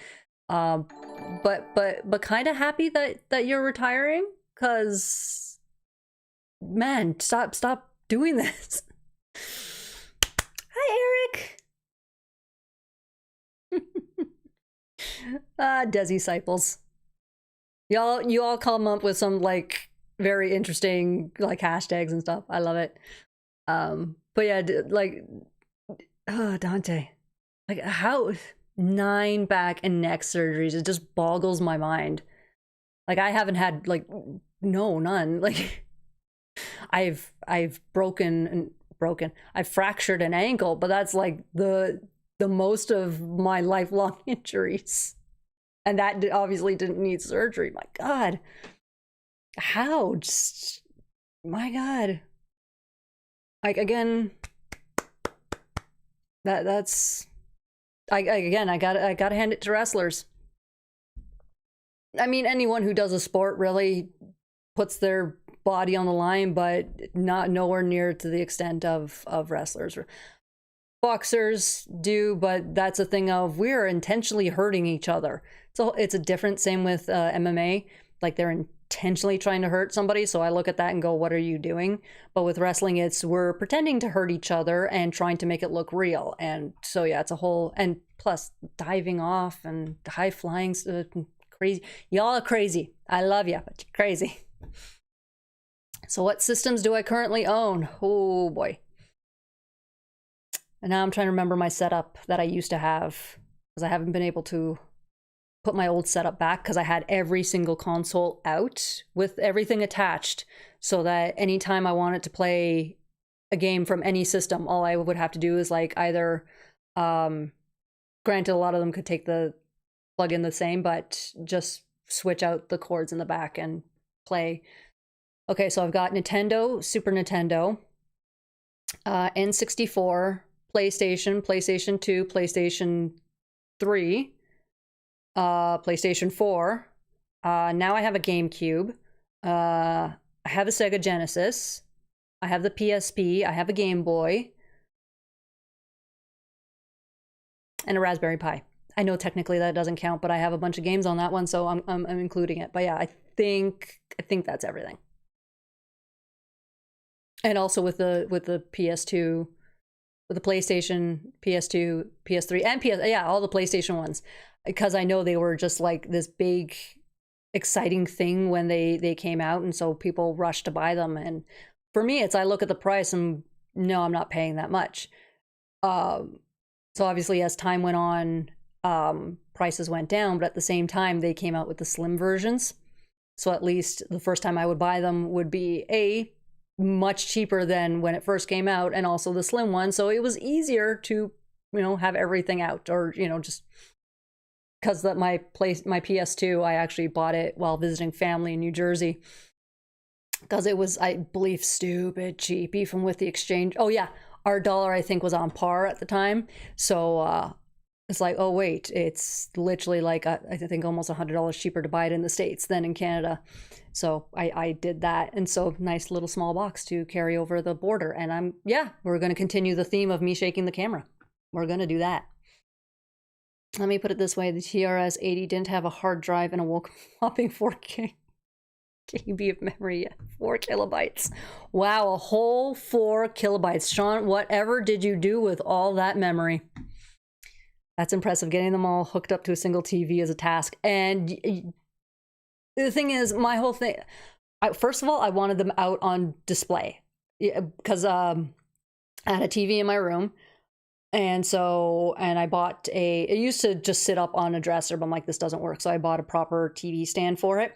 But kind of happy that you're retiring, because man, stop doing this. Hi, Eric. Desi Cyples. You all come up with some like very interesting like hashtags and stuff. I love it. But yeah, like, Dante, like how 9 back and neck surgeries? It just boggles my mind. Like I haven't had like none. Like I've fractured an ankle, but that's like the most of my lifelong injuries. And that obviously didn't need surgery. My God. How? Just, my God. Like, again, that's... I gotta hand it to wrestlers. I mean, anyone who does a sport really puts their body on the line, but nowhere near to the extent of wrestlers. Boxers do, but that's a thing of we're intentionally hurting each other. So it's a different, same with MMA. Like they're intentionally trying to hurt somebody. So I look at that and go, what are you doing? But with wrestling, it's we're pretending to hurt each other and trying to make it look real. And so, yeah, it's a whole, and plus diving off and high flying, crazy. Y'all are crazy. I love you, but you're crazy. So what systems do I currently own? Oh boy. And now I'm trying to remember my setup that I used to have, because I haven't been able to put my old setup back because I had every single console out with everything attached, so that anytime I wanted to play a game from any system, all I would have to do is like either, granted a lot of them could take the plug in the same, but just switch out the cords in the back and play Okay, so I've got Nintendo, Super Nintendo, N64, PlayStation, PlayStation 2, PlayStation 3, PlayStation 4. Now I have a GameCube. I have a Sega Genesis. I have the PSP. I have a Game Boy. And a Raspberry Pi. I know technically that doesn't count, but I have a bunch of games on that one, so I'm including it. But yeah, I think that's everything. And also with the PS2, with the PlayStation, PS2, PS3, and all the PlayStation ones, because I know they were just like this big, exciting thing when they came out, and so people rushed to buy them. And for me, it's I look at the price and no, I'm not paying that much. So obviously, as time went on, prices went down, but at the same time, they came out with the slim versions. So at least the first time I would buy them would be much cheaper than when it first came out, and also the slim one. So it was easier to, have everything out, or, just because my PS2, I actually bought it while visiting family in New Jersey. Because it was, I believe, stupid cheap, even with the exchange. Oh yeah, our dollar, I think, was on par at the time. So it's like, oh wait, it's literally like, I think almost $100 cheaper to buy it in the States than in Canada. So I did that. And so nice little small box to carry over the border. And we're going to continue the theme of me shaking the camera. We're going to do that. Let me put it this way. The TRS-80 didn't have a hard drive and a whopping 4K. KB of memory, 4 kilobytes. Wow, a whole 4 kilobytes. Sean, whatever did you do with all that memory? That's impressive. Getting them all hooked up to a single TV is a task. And the thing is, my whole thing, first of all, I wanted them out on display because I had a TV in my room. And I bought it used to just sit up on a dresser, but I'm like, this doesn't work. So I bought a proper TV stand for it.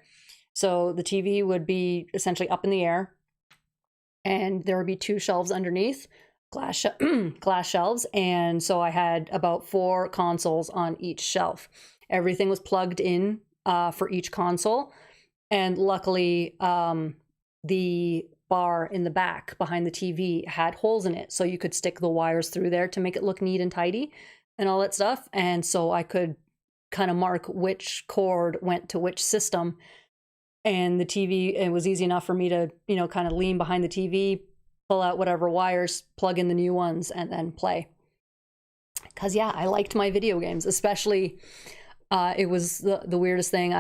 So the TV would be essentially up in the air, and there would be 2 shelves underneath, glass shelves. And so I had about 4 consoles on each shelf. Everything was plugged in for each console. And luckily, the bar in the back behind the TV had holes in it. So you could stick the wires through there to make it look neat and tidy and all that stuff. And so I could kind of mark which cord went to which system. And the TV, it was easy enough for me to, kind of lean behind the TV, pull out whatever wires, plug in the new ones, and then play. Because, yeah, I liked my video games, especially, it was the weirdest thing.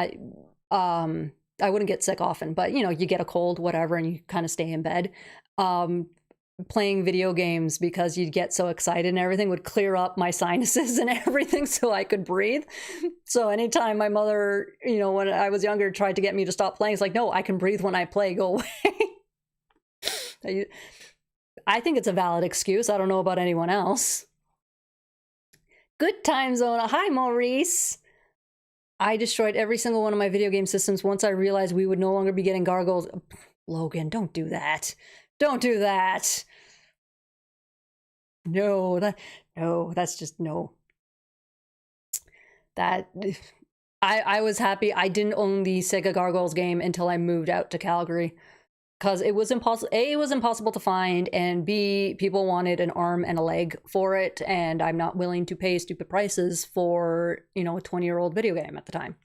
I wouldn't get sick often, but, you get a cold, whatever, and you kind of stay in bed. Playing video games, because you'd get so excited and everything, would clear up my sinuses and everything so I could breathe. So anytime my mother, when I was younger, tried to get me to stop playing, it's like, no, I can breathe when I play, go away. I think it's a valid excuse. I don't know about anyone else. Good time zone. Hi, Maurice. I destroyed every single one of my video game systems once I realized we would no longer be getting Gargoyles. Logan, don't do that. Don't do that. No, that's just no. That I was happy I didn't own the Sega Gargoyles game until I moved out to Calgary, because it was impossible. A, it was impossible to find, and B, people wanted an arm and a leg for it, and I'm not willing to pay stupid prices for, a 20-year-old video game at the time.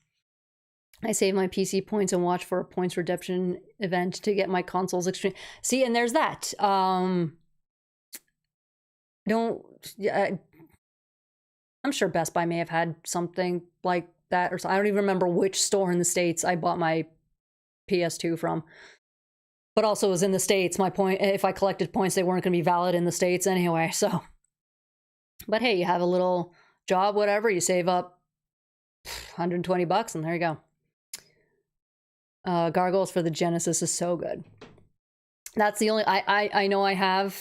I saved my PC points and watched for a points redemption event to get my consoles extreme. See, and there's that. I'm sure Best Buy may have had something like that, or so. I don't even remember which store in the States I bought my PS2 from. But also it was in the States. My point, if I collected points, they weren't going to be valid in the States anyway. So, but hey, you have a little job, whatever, you save up $120, and there you go. Gargoyles for the Genesis is so good. That's the only, I know I have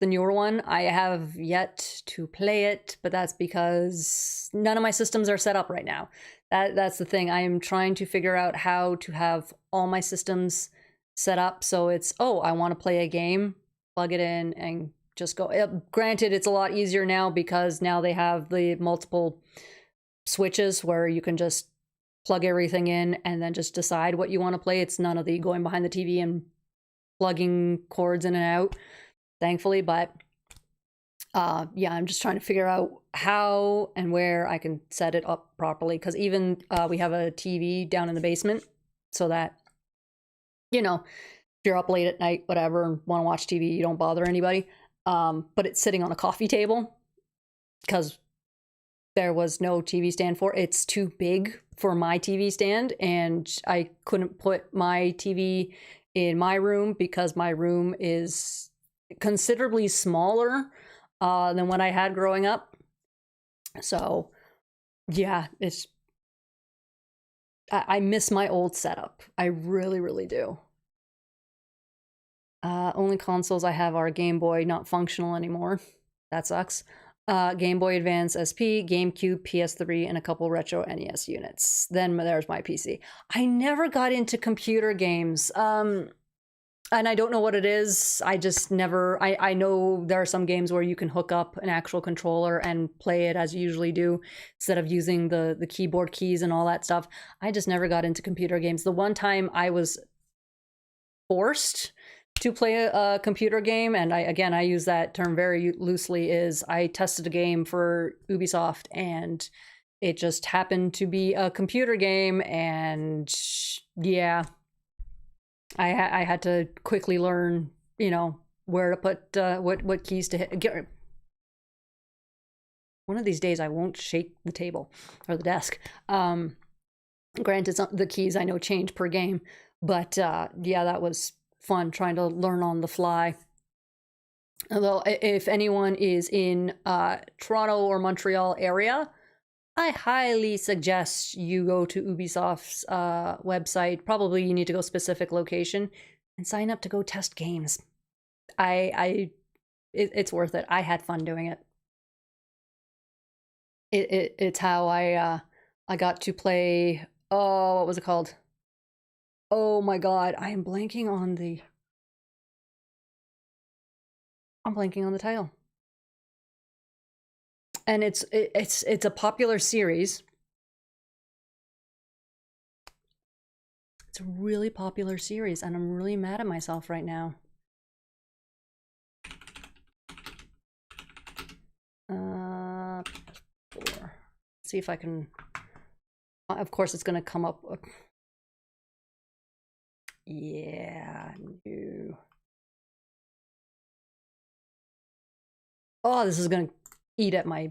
the newer one. I have yet to play it, but that's because none of my systems are set up right now. That's the thing. I am trying to figure out how to have all my systems set up so it's, I want to play a game, plug it in and just go. Granted, it's a lot easier now because now they have the multiple switches where you can just plug everything in and then just decide what you want to play. It's none of the going behind the TV and plugging cords in and out, thankfully. But yeah, I'm just trying to figure out how and where I can set it up properly. Because even we have a TV down in the basement, so that, you know, if you're up late at night, whatever, and want to watch TV, you don't bother anybody. But it's sitting on a coffee table because there was no TV stand for it. It's too big for my TV stand, and I couldn't put my TV in my room because my room is considerably smaller than what I had growing up. So yeah, I miss my old setup. I really, really do. Only consoles I have are Game Boy, not functional anymore. That sucks. Game Boy Advance SP, GameCube, PS3, and a couple retro NES units. Then there's my PC. I never got into computer games. And I don't know what it is. I just never, I know there are some games where you can hook up an actual controller and play it as you usually do, instead of using the keyboard keys and all that stuff. I just never got into computer games. The one time I was forced to play a computer game, and I use that term very loosely, is I tested a game for Ubisoft, and it just happened to be a computer game, and yeah, I had to quickly learn, you know, where to put what keys to hit. One of these days I won't shake the table or the desk. Granted, the keys I know change per game, but yeah, that was fun trying to learn on the fly. Although if anyone is in Toronto or Montreal area, I highly suggest you go to Ubisoft's website. Probably you need to go specific location and sign up to go test games. It's worth it. I had fun doing it. It's how I got to play. Oh, what was it called? Oh my god, I'm blanking on the title. And it's a popular series. It's a really popular series, and I'm really mad at myself right now. Let's see if I can. Of course, it's gonna come up. Yeah, no. Oh, this is gonna eat at my.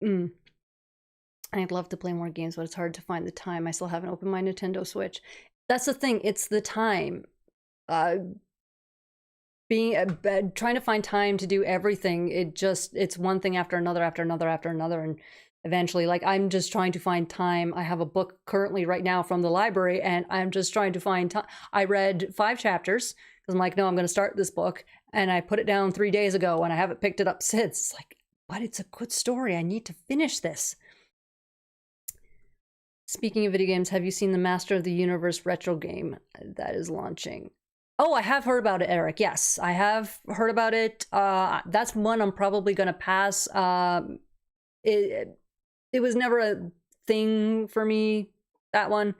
I'd love to play more games, but it's hard to find the time. I still haven't opened my Nintendo Switch. That's the thing. It's the time. Trying to find time to do everything. It's one thing after another, after another, after another, and eventually, like, I'm just trying to find time. I have a book currently right now from the library, and I'm just trying to find time. I read 5 chapters because I'm like, no, I'm going to start this book, and I put it down 3 days ago, and I haven't picked it up since. It's like, but it's a good story. I need to finish this. Speaking of video games, have you seen the Master of the Universe retro game that is launching? Oh, I have heard about it, Eric. Yes, I have heard about it. That's one I'm probably going to pass. It was never a thing for me, that one.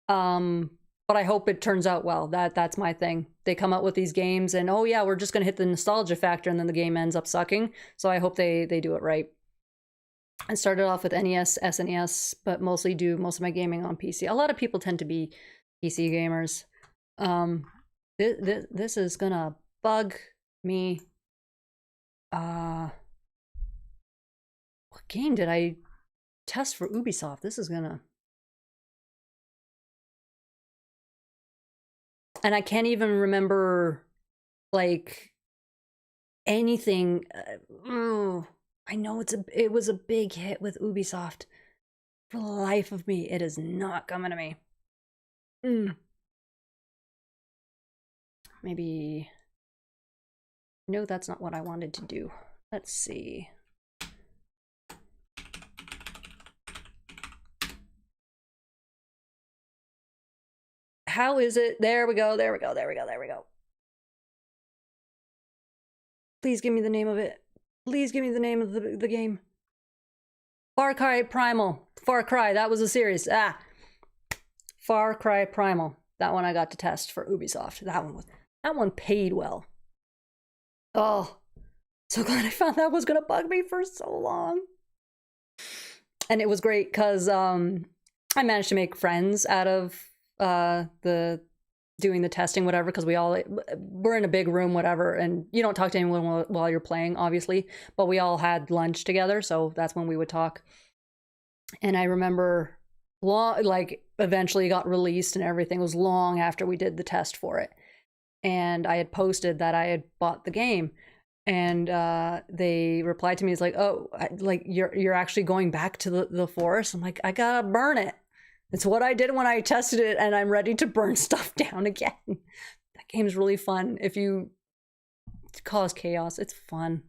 But I hope it turns out well. That's my thing. They come out with these games and, oh yeah, we're just gonna hit the nostalgia factor, and then the game ends up sucking. So I hope they do it right. I started off with NES, SNES, but mostly do most of my gaming on PC. A lot of people tend to be PC gamers. This is gonna bug me. What game did I test for Ubisoft? This is gonna... And I can't even remember, like, anything. I know it was a big hit with Ubisoft. For the life of me, it is not coming to me. Maybe... No, that's not what I wanted to do. Let's see. How is it? There we go, there we go, there we go, there we go. Please give me the name of it. Please give me the name of the game. Far Cry Primal. Far Cry, that was a series. Far Cry Primal. That one I got to test for Ubisoft. That one was That one paid well. Oh, so glad I found that was gonna bug me for so long. And it was great because I managed to make friends out of the doing the testing, whatever, because we're in a big room, whatever, and you don't talk to anyone while you're playing, obviously, but we all had lunch together, so that's when we would talk. And I remember eventually got released and everything was long after we did the test for it. And I had posted that I had bought the game, and they replied to me, it's like, oh, you're actually going back to the forest? I'm like, I gotta burn it. It's what I did when I tested it, and I'm ready to burn stuff down again. That game's really fun. If you cause chaos, it's fun.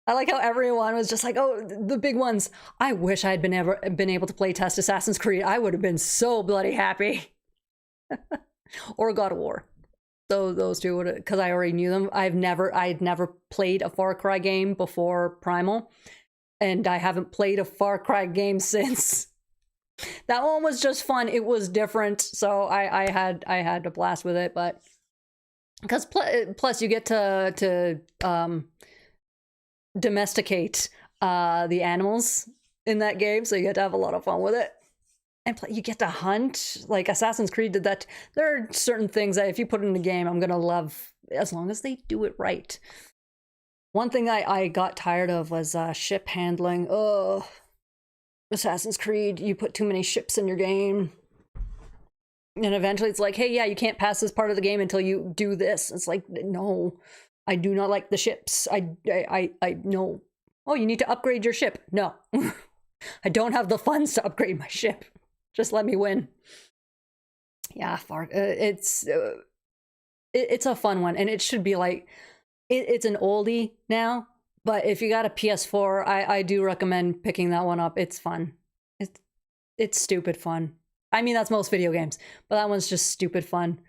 I like how everyone was just like, oh, the big ones. I wish I had been able to play test Assassin's Creed. I would have been so bloody happy. Or God of War. So those two would, because I already knew them. I'd never played a Far Cry game before Primal, and I haven't played a Far Cry game since. That one was just fun. It was different, so I had a blast with it. But because plus you get to domesticate the animals in that game, so you get to have a lot of fun with it. And you get to hunt, like Assassin's Creed did that. There are certain things that if you put in the game, I'm gonna love, as long as they do it right. One thing I got tired of was ship handling. Oh, Assassin's Creed, you put too many ships in your game. And eventually it's like, hey, yeah, you can't pass this part of the game until you do this. It's like, no, I do not like the ships. I no. Oh, you need to upgrade your ship. No. I don't have the funds to upgrade my ship. Just let me win. Yeah, it's a fun one, and it should be like, it's an oldie now, but if you got a PS4, I do recommend picking that one up. It's fun. It's stupid fun. I mean, that's most video games, but that one's just stupid fun.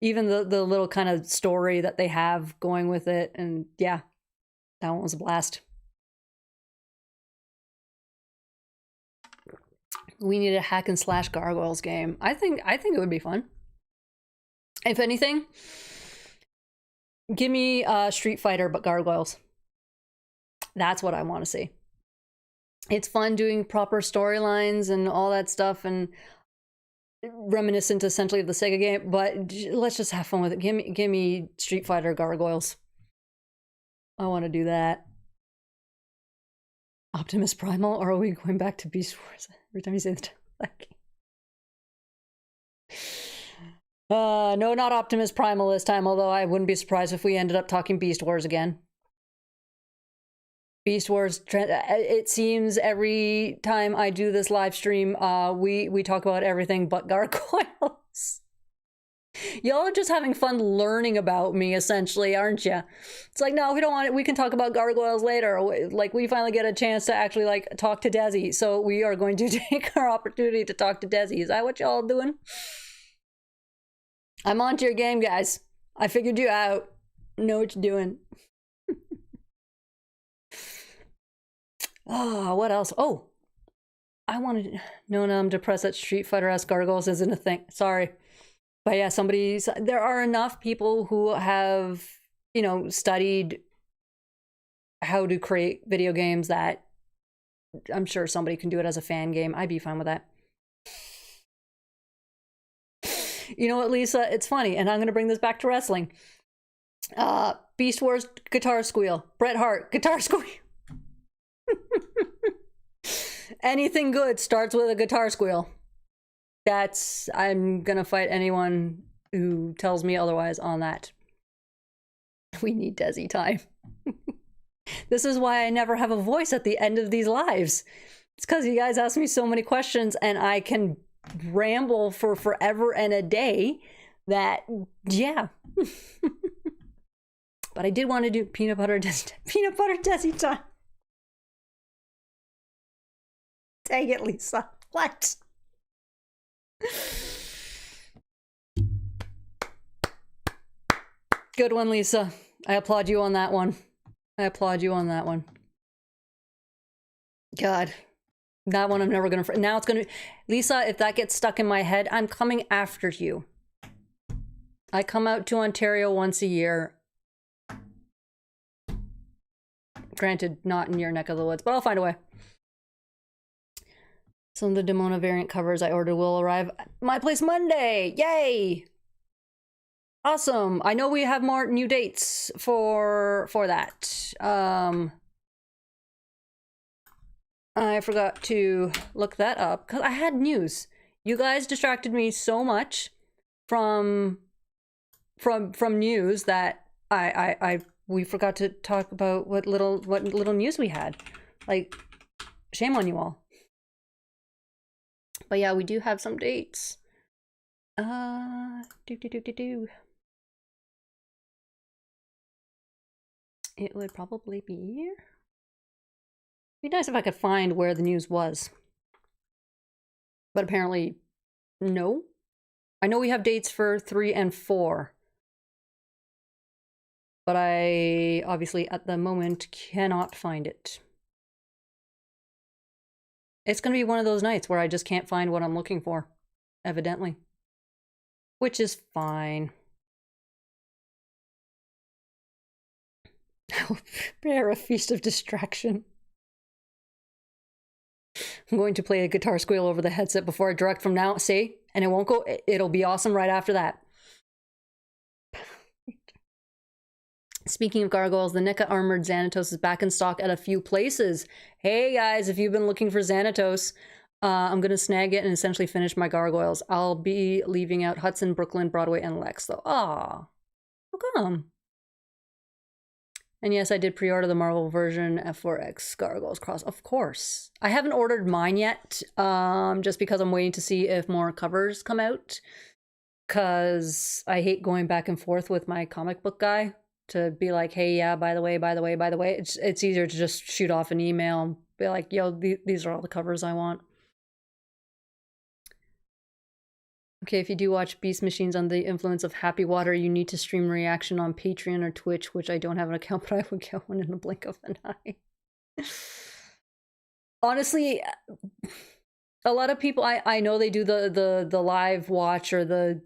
Even the little kind of story that they have going with it, and yeah, that one was a blast. We need a hack and slash Gargoyles game. I think it would be fun. If anything, give me Street Fighter but Gargoyles. That's what I want to see. It's fun doing proper storylines and all that stuff, and reminiscent essentially of the Sega game, but let's just have fun with it. Give me Street Fighter Gargoyles. I want to do that. Optimus Primal, or are we going back to Beast Wars every time you say that game? No, not Optimus Primal this time, although I wouldn't be surprised if we ended up talking Beast Wars again. Beast Wars, it seems every time I do this live stream, we talk about everything but Gargoyles. Y'all are just having fun learning about me, essentially, aren't you? It's like, no, we don't want it. We can talk about Gargoyles later. Like, we finally get a chance to actually, like, talk to Desi. So we are going to take our opportunity to talk to Desi. Is that what y'all doing? I'm onto your game, guys. I figured you out. Know what you're doing. Oh, what else? Oh, I wanted... No, I'm depressed that Street Fighter-esque Gargoyles isn't a thing. Sorry. But yeah, there are enough people who have, you know, studied how to create video games that I'm sure somebody can do it as a fan game. I'd be fine with that. You know what, Lisa? It's funny, and I'm going to bring this back to wrestling. Beast Wars, guitar squeal. Bret Hart, guitar squeal. Anything good starts with a guitar squeal. I'm gonna fight anyone who tells me otherwise on that. We need Desi time. This is why I never have a voice at the end of these lives. It's because you guys ask me so many questions and I can ramble for forever and a day that, yeah. But I did want to do peanut butter Desi time. Dang it, Lisa. What? Good one, Lisa. I applaud you on that one. God. That one I'm never gonna. Now it's gonna. Lisa, if that gets stuck in my head, I'm coming after you. I come out to Ontario once a year. Granted, not in your neck of the woods, but I'll find a way. Some of the Demona variant covers I ordered will arrive at my place Monday. Yay! Awesome. I know we have more new dates for that. I forgot to look that up because I had news. You guys distracted me so much from news that we forgot to talk about what little news we had. Like, shame on you all. But yeah, we do have some dates. It would probably be nice if I could find where the news was. But apparently, no. I know we have dates for 3 and 4. But I obviously at the moment cannot find it. It's going to be one of those nights where I just can't find what I'm looking for, evidently. Which is fine. Prepare a feast of distraction. I'm going to play a guitar squeal over the headset before I direct from now. See? And it won't go. It'll be awesome right after that. Speaking of gargoyles, the NECA Armored Xanatos is back in stock at a few places. Hey guys, if you've been looking for Xanatos, I'm going to snag it and essentially finish my gargoyles. I'll be leaving out Hudson, Brooklyn, Broadway, and Lex, though. Aw. How come? And yes, I did pre-order the Marvel version F4X Gargoyles Cross. Of course. I haven't ordered mine yet, just because I'm waiting to see if more covers come out. Because I hate going back and forth with my comic book guy to be like, hey, yeah, by the way. It's easier to just shoot off an email and be like, yo, these are all the covers I want. Okay, if you do watch Beast Machines on the influence of Happy Water, you need to stream reaction on Patreon or Twitch, which I don't have an account, but I would get one in the blink of an eye. Honestly, a lot of people, I know they do the live watch or the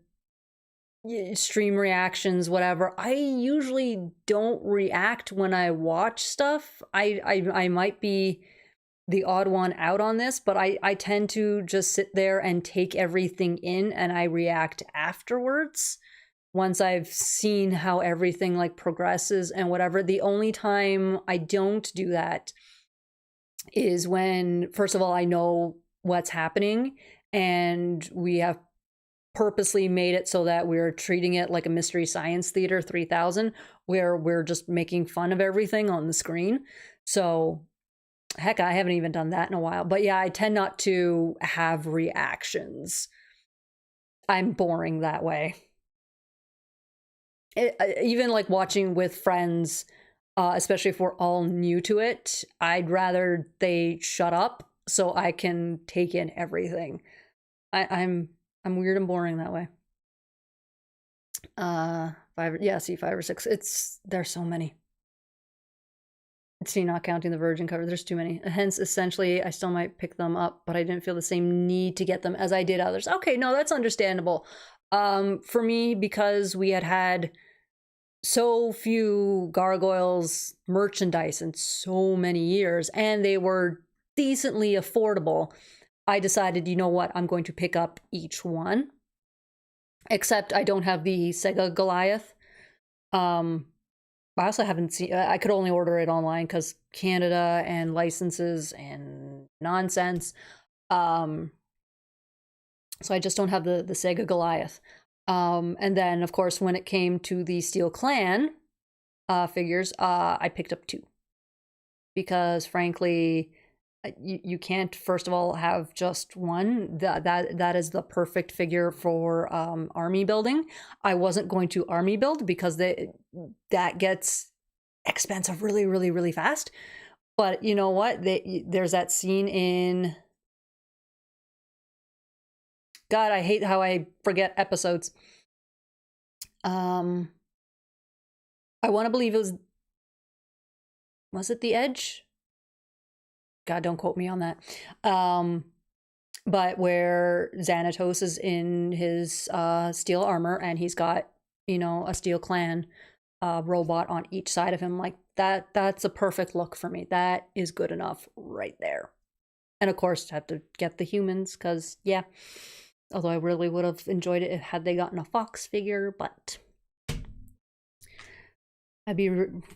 stream reactions, whatever. I usually don't react when I watch stuff. I might be the odd one out on this, but I tend to just sit there and take everything in, and I react afterwards once I've seen how everything like progresses and whatever. The only time I don't do that is when, first of all, I know what's happening and we have purposely made it so that we're treating it like a Mystery Science Theater 3000, where we're just making fun of everything on the screen. So heck, I haven't even done that in a while. But yeah, I tend not to have reactions. I'm boring that way. Even like watching with friends, especially if we're all new to it, I'd rather they shut up so I can take in everything. I'm weird and boring that way. 5 or 6. There's so many. See, not counting the Virgin cover, there's too many. Hence, essentially, I still might pick them up, but I didn't feel the same need to get them as I did others. Okay, no, that's understandable. For me, because we had so few Gargoyles merchandise in so many years, and they were decently affordable, I decided, you know what, I'm going to pick up each one. Except I don't have the Sega Goliath. I also haven't seen, I could only order it online because Canada and licenses and nonsense. So I just don't have the Sega Goliath. And then, of course, when it came to the Steel Clan figures, I picked up 2. Because, frankly, you can't, first of all, have just one. That is the perfect figure for army building. I wasn't going to army build because that gets expensive really, really, really fast. But you know what? There's that scene in... God, I hate how I forget episodes. I want to believe it was... Was it The Edge? God, don't quote me on that. But where Xanatos is in his steel armor, and he's got, you know, a Steel Clan robot on each side of him, like that's a perfect look for me. That is good enough right there. And of course, have to get the humans, because yeah, although I really would have enjoyed it had they gotten a Fox figure, but I'd be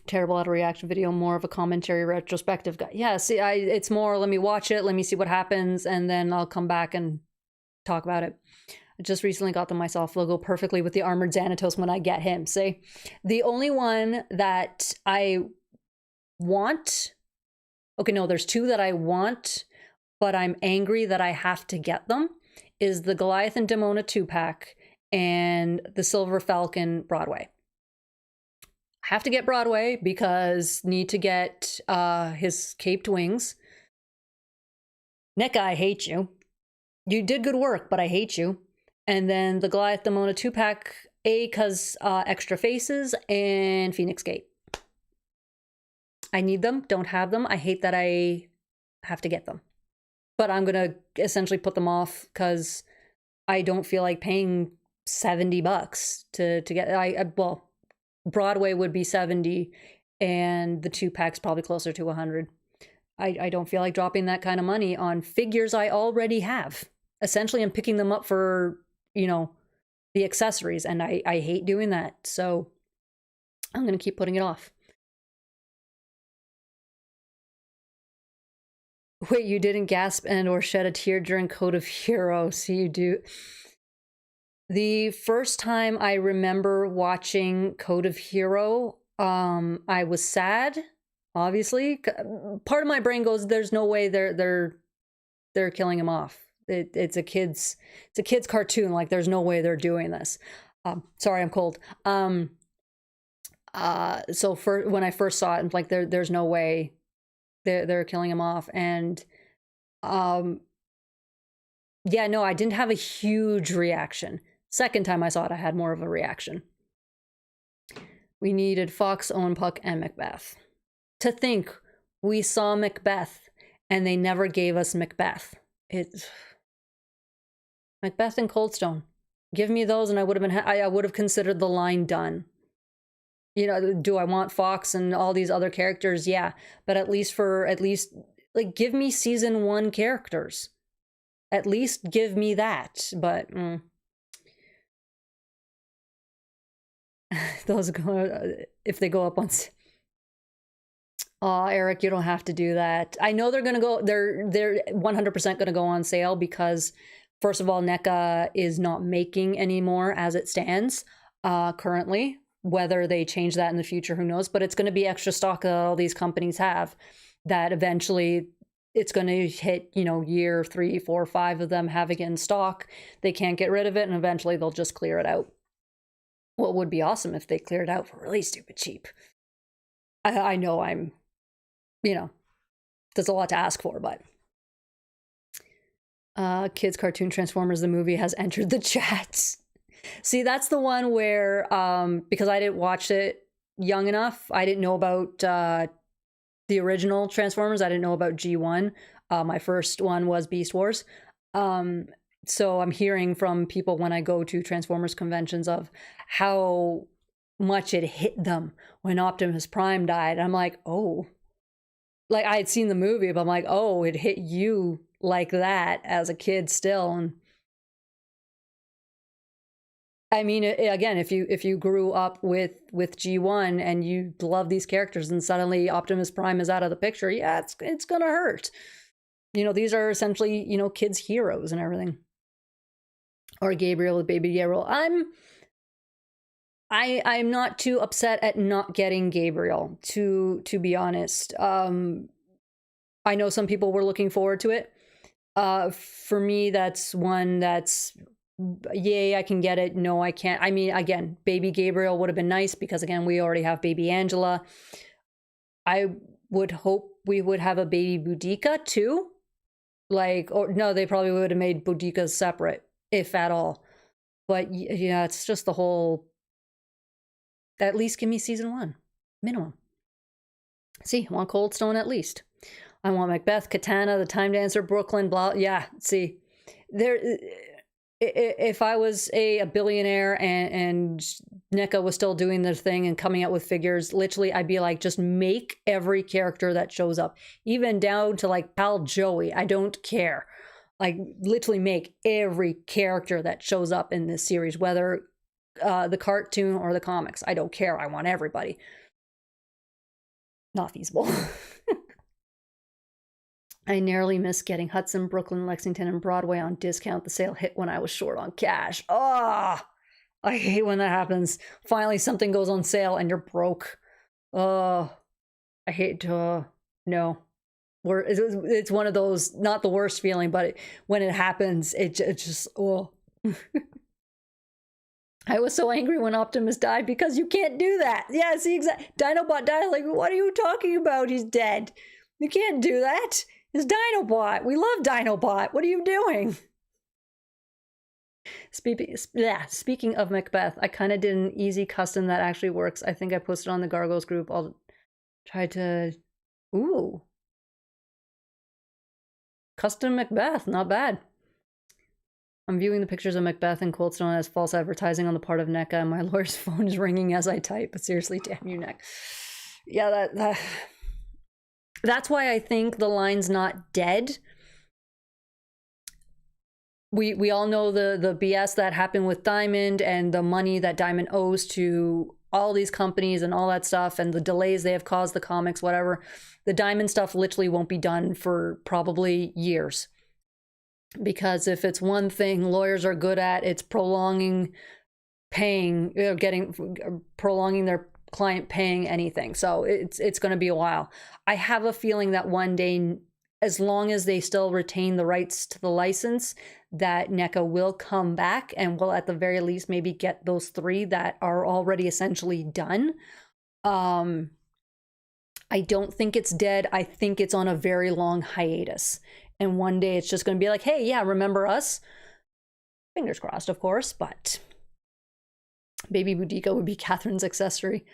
terrible at a reaction video, more of a commentary retrospective guy. Yeah, see, it's more, let me watch it, let me see what happens, and then I'll come back and talk about it. I just recently got them myself. They'll go perfectly with the armored Xanatos when I get him. See, the only one that I want, okay, no, there's two that I want, but I'm angry that I have to get them, is the Goliath and Demona 2-pack and the Silver Falcon Broadway. Have to get Broadway because need to get his caped wings. NECA, I hate you. You did good work, but I hate you. And then the Goliath Demona 2-pack, because extra faces, and Phoenix Gate. I need them, don't have them. I hate that I have to get them. But I'm going to essentially put them off because I don't feel like paying $70 to get... well, Broadway would be 70, and the 2-pack's probably closer to 100. I don't feel like dropping that kind of money on figures I already have. Essentially, I'm picking them up for, you know, the accessories, and I hate doing that. So I'm going to keep putting it off. Wait, you didn't gasp and or shed a tear during Code of Hero, so you do... The first time I remember watching Code of Hero, I was sad, obviously. Part of my brain goes, there's no way they're killing him off. It's a kid's cartoon, like there's no way they're doing this. Sorry, I'm cold. So when I first saw it, like there's no way they're killing him off. And yeah, no, I didn't have a huge reaction. Second time I saw it, I had more of a reaction. We needed Fox, Owen Puck, and Macbeth. To think we saw Macbeth and they never gave us Macbeth. Macbeth and Coldstone. Give me those and I would have been I would have considered the line done. You know, do I want Fox and all these other characters? Yeah, but at least like give me season 1 characters. At least give me that, but those go if they go up on... Oh, Eric, you don't have to do that. I know they're gonna go. They're 100% gonna go on sale because, first of all, NECA is not making anymore as it stands currently. Whether they change that in the future, who knows? But it's going to be extra stock that all these companies have. That eventually it's going to hit, you know, year 3, 4, 5 of them having it in stock. They can't get rid of it, and eventually they'll just clear it out. What would be awesome if they cleared it out for really stupid cheap. I know I'm, you know, there's a lot to ask for, but Kids Cartoon Transformers the movie has entered the chats. See, that's the one where because I didn't watch it young enough, I didn't know about the original Transformers. I didn't know about G1. My first one was Beast Wars. So I'm hearing from people when I go to Transformers conventions of how much it hit them when Optimus Prime died. I'm like, oh, like I had seen the movie, but I'm like, oh, it hit you like that as a kid still. And I mean, again, if you grew up with G1 and you love these characters and suddenly Optimus Prime is out of the picture, yeah, it's gonna hurt. You know, these are essentially, you know, kids' heroes and everything. Or Gabriel with Baby Gabriel. I'm not too upset at not getting Gabriel, to be honest. I know some people were looking forward to it. For me, that's one that's, yay, I can get it. No, I can't. I mean, again, Baby Gabriel would have been nice because, again, we already have Baby Angela. I would hope we would have a Baby Boudica too. Like, or no, they probably would have made Boudicas separate, if at all. But yeah, it's just the whole... At least give me season 1, minimum. See, I want Coldstone at least. I want Macbeth, Katana, The Time Dancer, Brooklyn, blah. Yeah, see, there. If I was a billionaire and NECA was still doing their thing and coming out with figures, literally, I'd be like, just make every character that shows up, even down to like Pal Joey. I don't care. Like, literally make every character that shows up in this series, whether the cartoon or the comics. I don't care. I want everybody. Not feasible. I narrowly missed getting Hudson, Brooklyn, Lexington, and Broadway on discount. The sale hit when I was short on cash. Oh, I hate when that happens. Finally, something goes on sale and you're broke. Oh, I hate to, no. It's one of those, not the worst feeling, but when it happens, it just, oh. I was so angry when Optimus died because you can't do that. Yeah, see, exactly. Dinobot died. Like, what are you talking about? He's dead. You can't do that. It's Dinobot. We love Dinobot. What are you doing? Speaking of Macbeth, I kind of did an easy custom that actually works. I think I posted on the Gargoyles group. I'll try to... Ooh. Custom Macbeth. Not bad. I'm viewing the pictures of Macbeth and Cold Stone as false advertising on the part of NECA, and my lawyer's phone is ringing as I type. But seriously, damn you, NECA. Yeah, that's why I think the line's not dead. We all know the BS that happened with Diamond and the money that Diamond owes to all these companies and all that stuff and the delays they have caused the comics, whatever. The Diamond stuff literally won't be done for probably years. Because if it's one thing lawyers are good at, it's prolonging their client paying anything. So it's going to be a while. I have a feeling that one day, as long as they still retain the rights to the license, that NECA will come back and will at the very least maybe get those 3 that are already essentially done. I don't think it's dead. I think it's on a very long hiatus. And one day it's just going to be like, hey, yeah, remember us? Fingers crossed, of course, but Baby Boudica would be Catherine's accessory.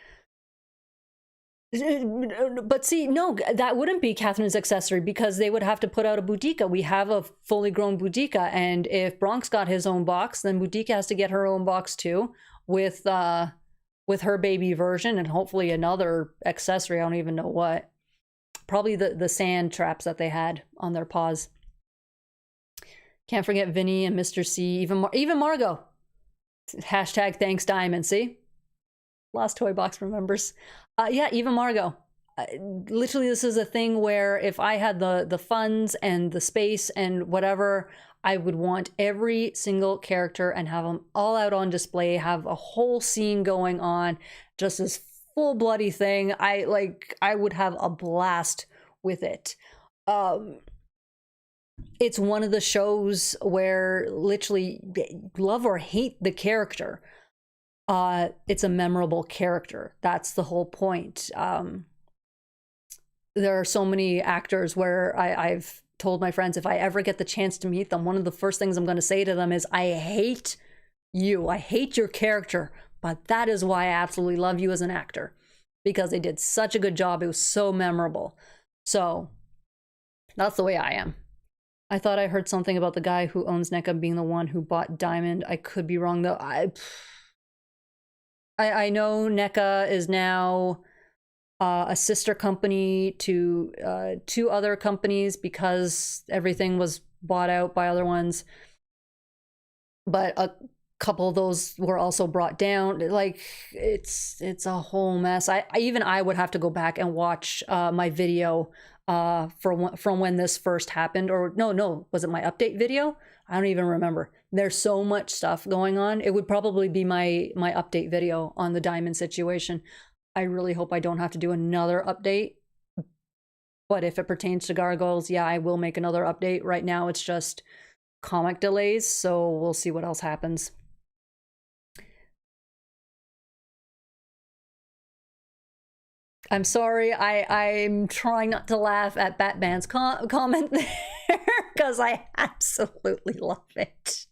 But see, no, that wouldn't be Catherine's accessory because they would have to put out a Boudica. We have a fully grown Boudica, and if Bronx got his own box, then Boudica has to get her own box too with her baby version and hopefully another accessory. I don't even know what. Probably the sand traps that they had on their paws. Can't forget Vinny and Mr. C, even Margot. Hashtag thanks Diamond, see? Lost Toy Box remembers. Yeah, even Margot. Literally, this is a thing where if I had the funds and the space and whatever, I would want every single character and have them all out on display, have a whole scene going on, just this full bloody thing. I would have a blast with it. It's one of the shows where literally love or hate the character, it's a memorable character. That's the whole point. There are so many actors where I've told my friends if I ever get the chance to meet them, one of the first things I'm going to say to them is, I hate you. I hate your character, but that is why I absolutely love you as an actor, because they did such a good job. It was so memorable. So that's the way I am. I thought I heard something about the guy who owns NECA being the one who bought Diamond. I could be wrong though. I know NECA is now a sister company to 2 other companies because everything was bought out by other ones. But a couple of those were also brought down. Like, it's a whole mess. I would have to go back and watch my video from when this first happened. Or no, was it my update video? I don't even remember. There's so much stuff going on. It would probably be my update video on the Diamond situation. I really hope I don't have to do another update. But if it pertains to Gargoyles, yeah, I will make another update. Right now it's just comic delays, so we'll see what else happens. I'm sorry, I'm trying not to laugh at Batman's comment there, because I absolutely love it.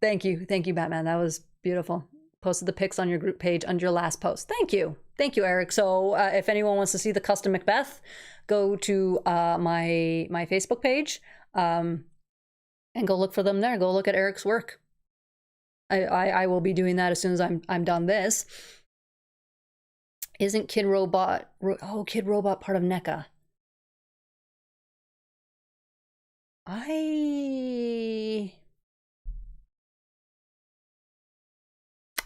Thank you, Batman. That was beautiful. Posted the pics on your group page under your last post. Thank you. Thank you, Eric. So if anyone wants to see the custom Macbeth, go to my Facebook page and go look for them there. Go look at Eric's work. I will be doing that as soon as I'm done this. Isn't Kid Robot... Kid Robot part of NECA? I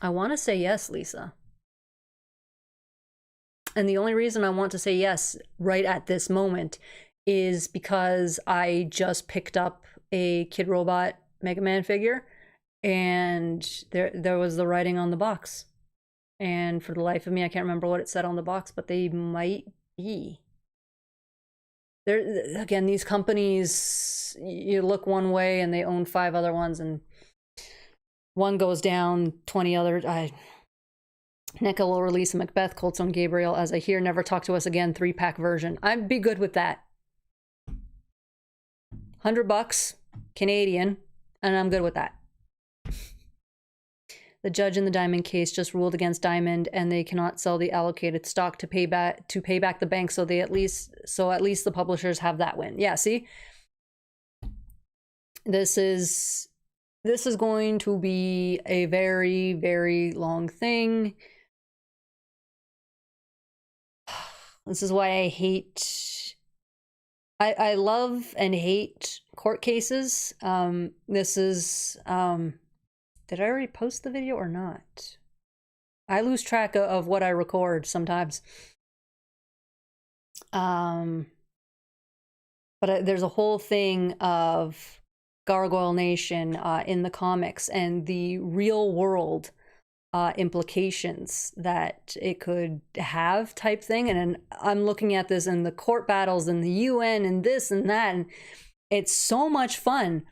want to say yes, Lisa. And the only reason I want to say yes right at this moment is because I just picked up a Kid Robot Mega Man figure, and there was the writing on the box. And for the life of me, I can't remember what it said on the box, but they might be. Again, these companies, you look one way and they own 5 other ones, and one goes down, 20 others. NECA will release a Macbeth, Colts on Gabriel, as I hear, never talk to us again, 3-pack version. I'd be good with that. $100 Canadian, and I'm good with that. The judge in the Diamond case just ruled against Diamond, and they cannot sell the allocated stock to pay back the bank. So at least the publishers have that win. Yeah, see, this is going to be a very, very long thing. This is why I hate. I love and hate court cases. This is. Did I already post the video or not? I lose track of what I record sometimes. But there's a whole thing of Gargoyle Nation in the comics and the real world implications that it could have type thing. And I'm looking at this in the court battles and the UN and this and that. And it's so much fun.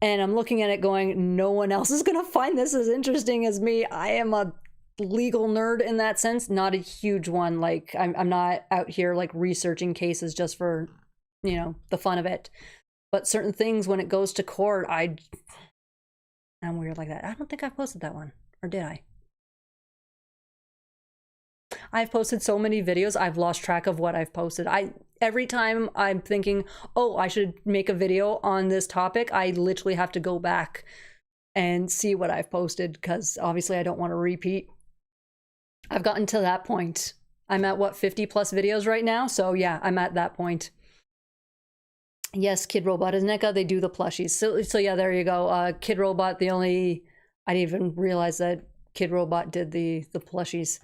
And I'm looking at it going, no one else is going to find this as interesting as me. I am a legal nerd in that sense, not a huge one. Like, I'm not out here like researching cases just for, the fun of it. But certain things, when it goes to court, I'm weird like that. I don't think I posted that one. Or did I? I've posted so many videos, I've lost track of what I've posted. Every time I'm thinking, oh, I should make a video on this topic, I literally have to go back and see what I've posted, because obviously I don't want to repeat. I've gotten to that point. I'm at, what, 50 plus videos right now? So yeah, I'm at that point. Yes, Kid Robot is NECA. They do the plushies. So yeah, there you go. Kid Robot, I didn't even realize that Kid Robot did the plushies.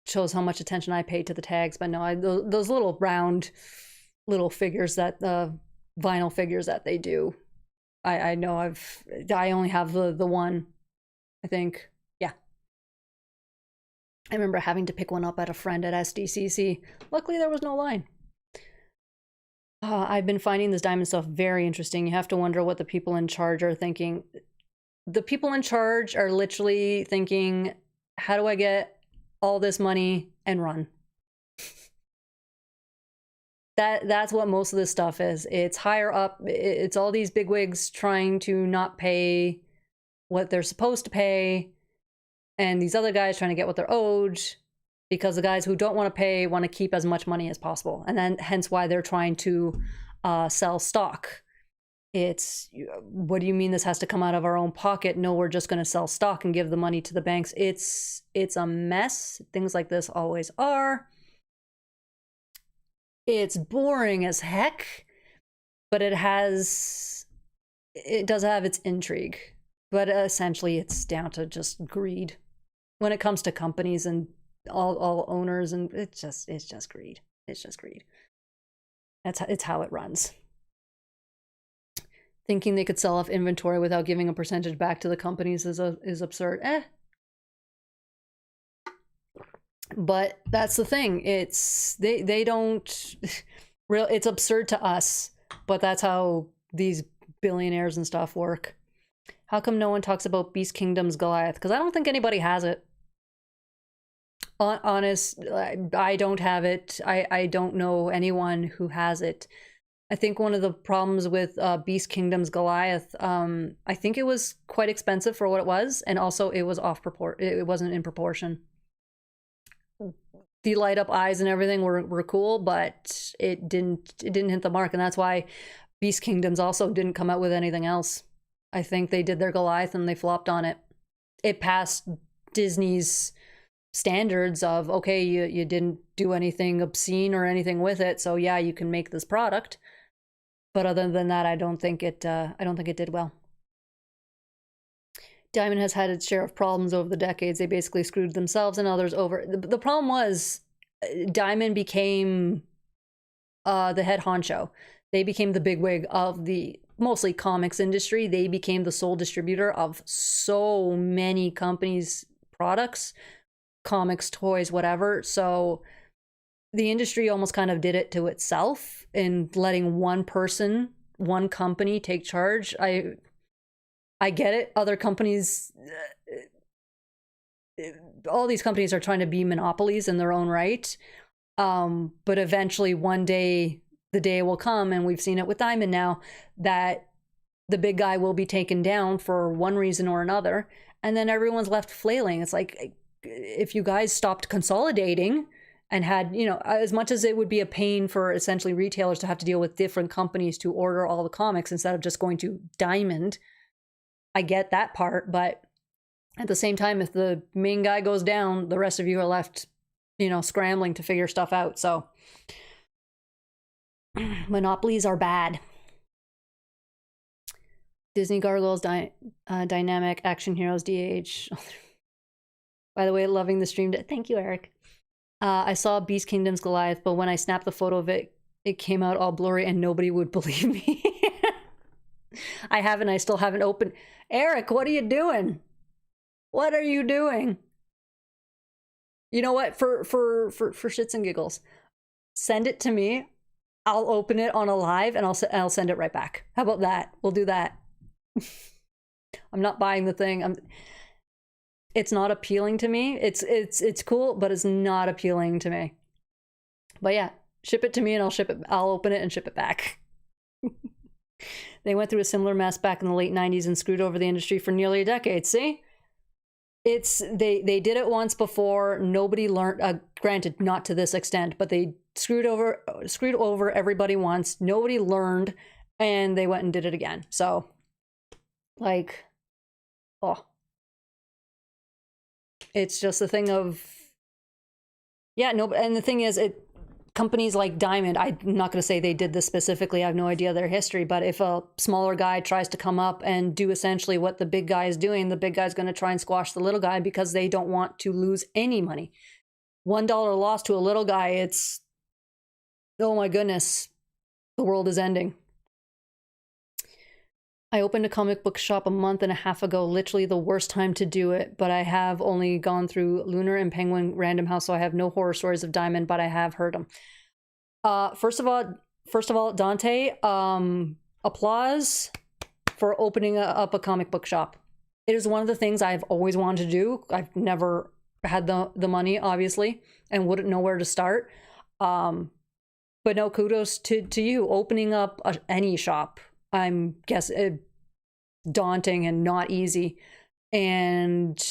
Shows how much attention I paid to the tags. But no, those little round little figures, that vinyl figures that they do, I know I only have the one, I think. Yeah, I remember having to pick one up at a friend at SDCC. Luckily there was no line. I've been finding this diamond stuff very interesting. You have to wonder what the people in charge are thinking. The people in charge are literally thinking, how do I get all this money and run? That's what most of this stuff is. It's higher up. It's all these bigwigs trying to not pay what they're supposed to pay, and these other guys trying to get what they're owed, because the guys who don't want to pay want to keep as much money as possible, and then hence why they're trying to sell stock. It's, what do you mean this has to come out of our own pocket? No, we're just going to sell stock and give the money to the banks. It's a mess. Things like this always are. It's boring as heck, but it does have its intrigue. But essentially it's down to just greed when it comes to companies and all owners, and it's just greed. It's just greed. It's how it runs. Thinking they could sell off inventory without giving a percentage back to the companies is absurd. But that's the thing. They don't it's absurd to us, but that's how these billionaires and stuff work. How come no one talks about Beast Kingdom's Goliath? Because I don't think anybody has it. Honest, I don't have it. I don't know anyone who has it. I think one of the problems with Beast Kingdom's Goliath, I think it was quite expensive for what it was, and also it was off proportion. It wasn't in proportion. the light up eyes and everything were cool, but it didn't hit the mark. And that's why Beast Kingdoms also didn't come out with anything else. I think they did their Goliath and they flopped on it. It passed Disney's standards of, okay, you didn't do anything obscene or anything with it, so yeah, you can make this product. But other than that, I don't think it did well. Diamond has had its share of problems over the decades. They basically screwed themselves and others over. The problem was Diamond became the head honcho. They became the bigwig of the mostly comics industry. They became the sole distributor of so many companies' products, comics, toys, whatever. So the industry almost kind of did it to itself in letting one person, one company take charge. I get it. Other companies, all these companies are trying to be monopolies in their own right. But eventually one day, the day will come, and we've seen it with Diamond now, that the big guy will be taken down for one reason or another. And then everyone's left flailing. It's like, if you guys stopped consolidating and had, you know, as much as it would be a pain for essentially retailers to have to deal with different companies to order all the comics instead of just going to Diamond, I get that part. But at the same time, if the main guy goes down, the rest of you are left, you know, scrambling to figure stuff out. So monopolies are bad. Disney Gargoyles, Dynamic, Action Heroes, DH. By the way, loving the stream. Thank you, Eric. I saw Beast Kingdom's Goliath, but when I snapped the photo of it, it came out all blurry and nobody would believe me. I still haven't opened. Eric, what are you doing? What are you doing? You know what? For shits and giggles, send it to me. I'll open it on a live and I'll send it right back. How about that? We'll do that. I'm not buying the thing. It's not appealing to me. It's cool, but it's not appealing to me. But yeah, ship it to me and I'll open it and ship it back. They went through a similar mess back in the late 90s and screwed over the industry for nearly a decade. See? They did it once before. Nobody learned, granted, not to this extent, but they screwed over everybody once. Nobody learned, and they went and did it again. So, like, oh. It's just a thing of, yeah, no, and the thing is, companies like Diamond, I'm not going to say they did this specifically, I have no idea their history, but if a smaller guy tries to come up and do essentially what the big guy is doing, the big guy's going to try and squash the little guy because they don't want to lose any money. $1 loss to a little guy, it's, oh my goodness, the world is ending. I opened a comic book shop a month and a half ago, literally the worst time to do it, but I have only gone through Lunar and Penguin Random House, so I have no horror stories of Diamond, but I have heard them. First of all, Dante, applause for opening up a comic book shop. It is one of the things I've always wanted to do. I've never had the money, obviously, and wouldn't know where to start. But no, kudos to you opening up any shop. I'm guessing daunting and not easy. And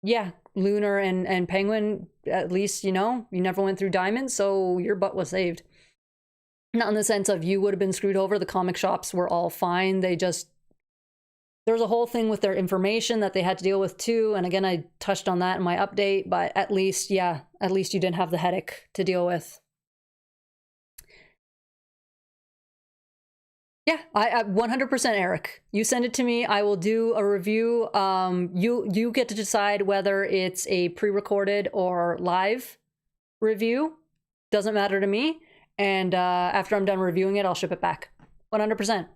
yeah, Lunar and Penguin, at least, you know, you never went through Diamond, so your butt was saved. Not in the sense of you would have been screwed over. The comic shops were all fine. There was a whole thing with their information that they had to deal with too. And again, I touched on that in my update, but at least you didn't have the headache to deal with. Yeah, I 100% Eric. You send it to me. I will do a review. You get to decide whether it's a pre-recorded or live review. Doesn't matter to me. And after I'm done reviewing it, I'll ship it back. 100%.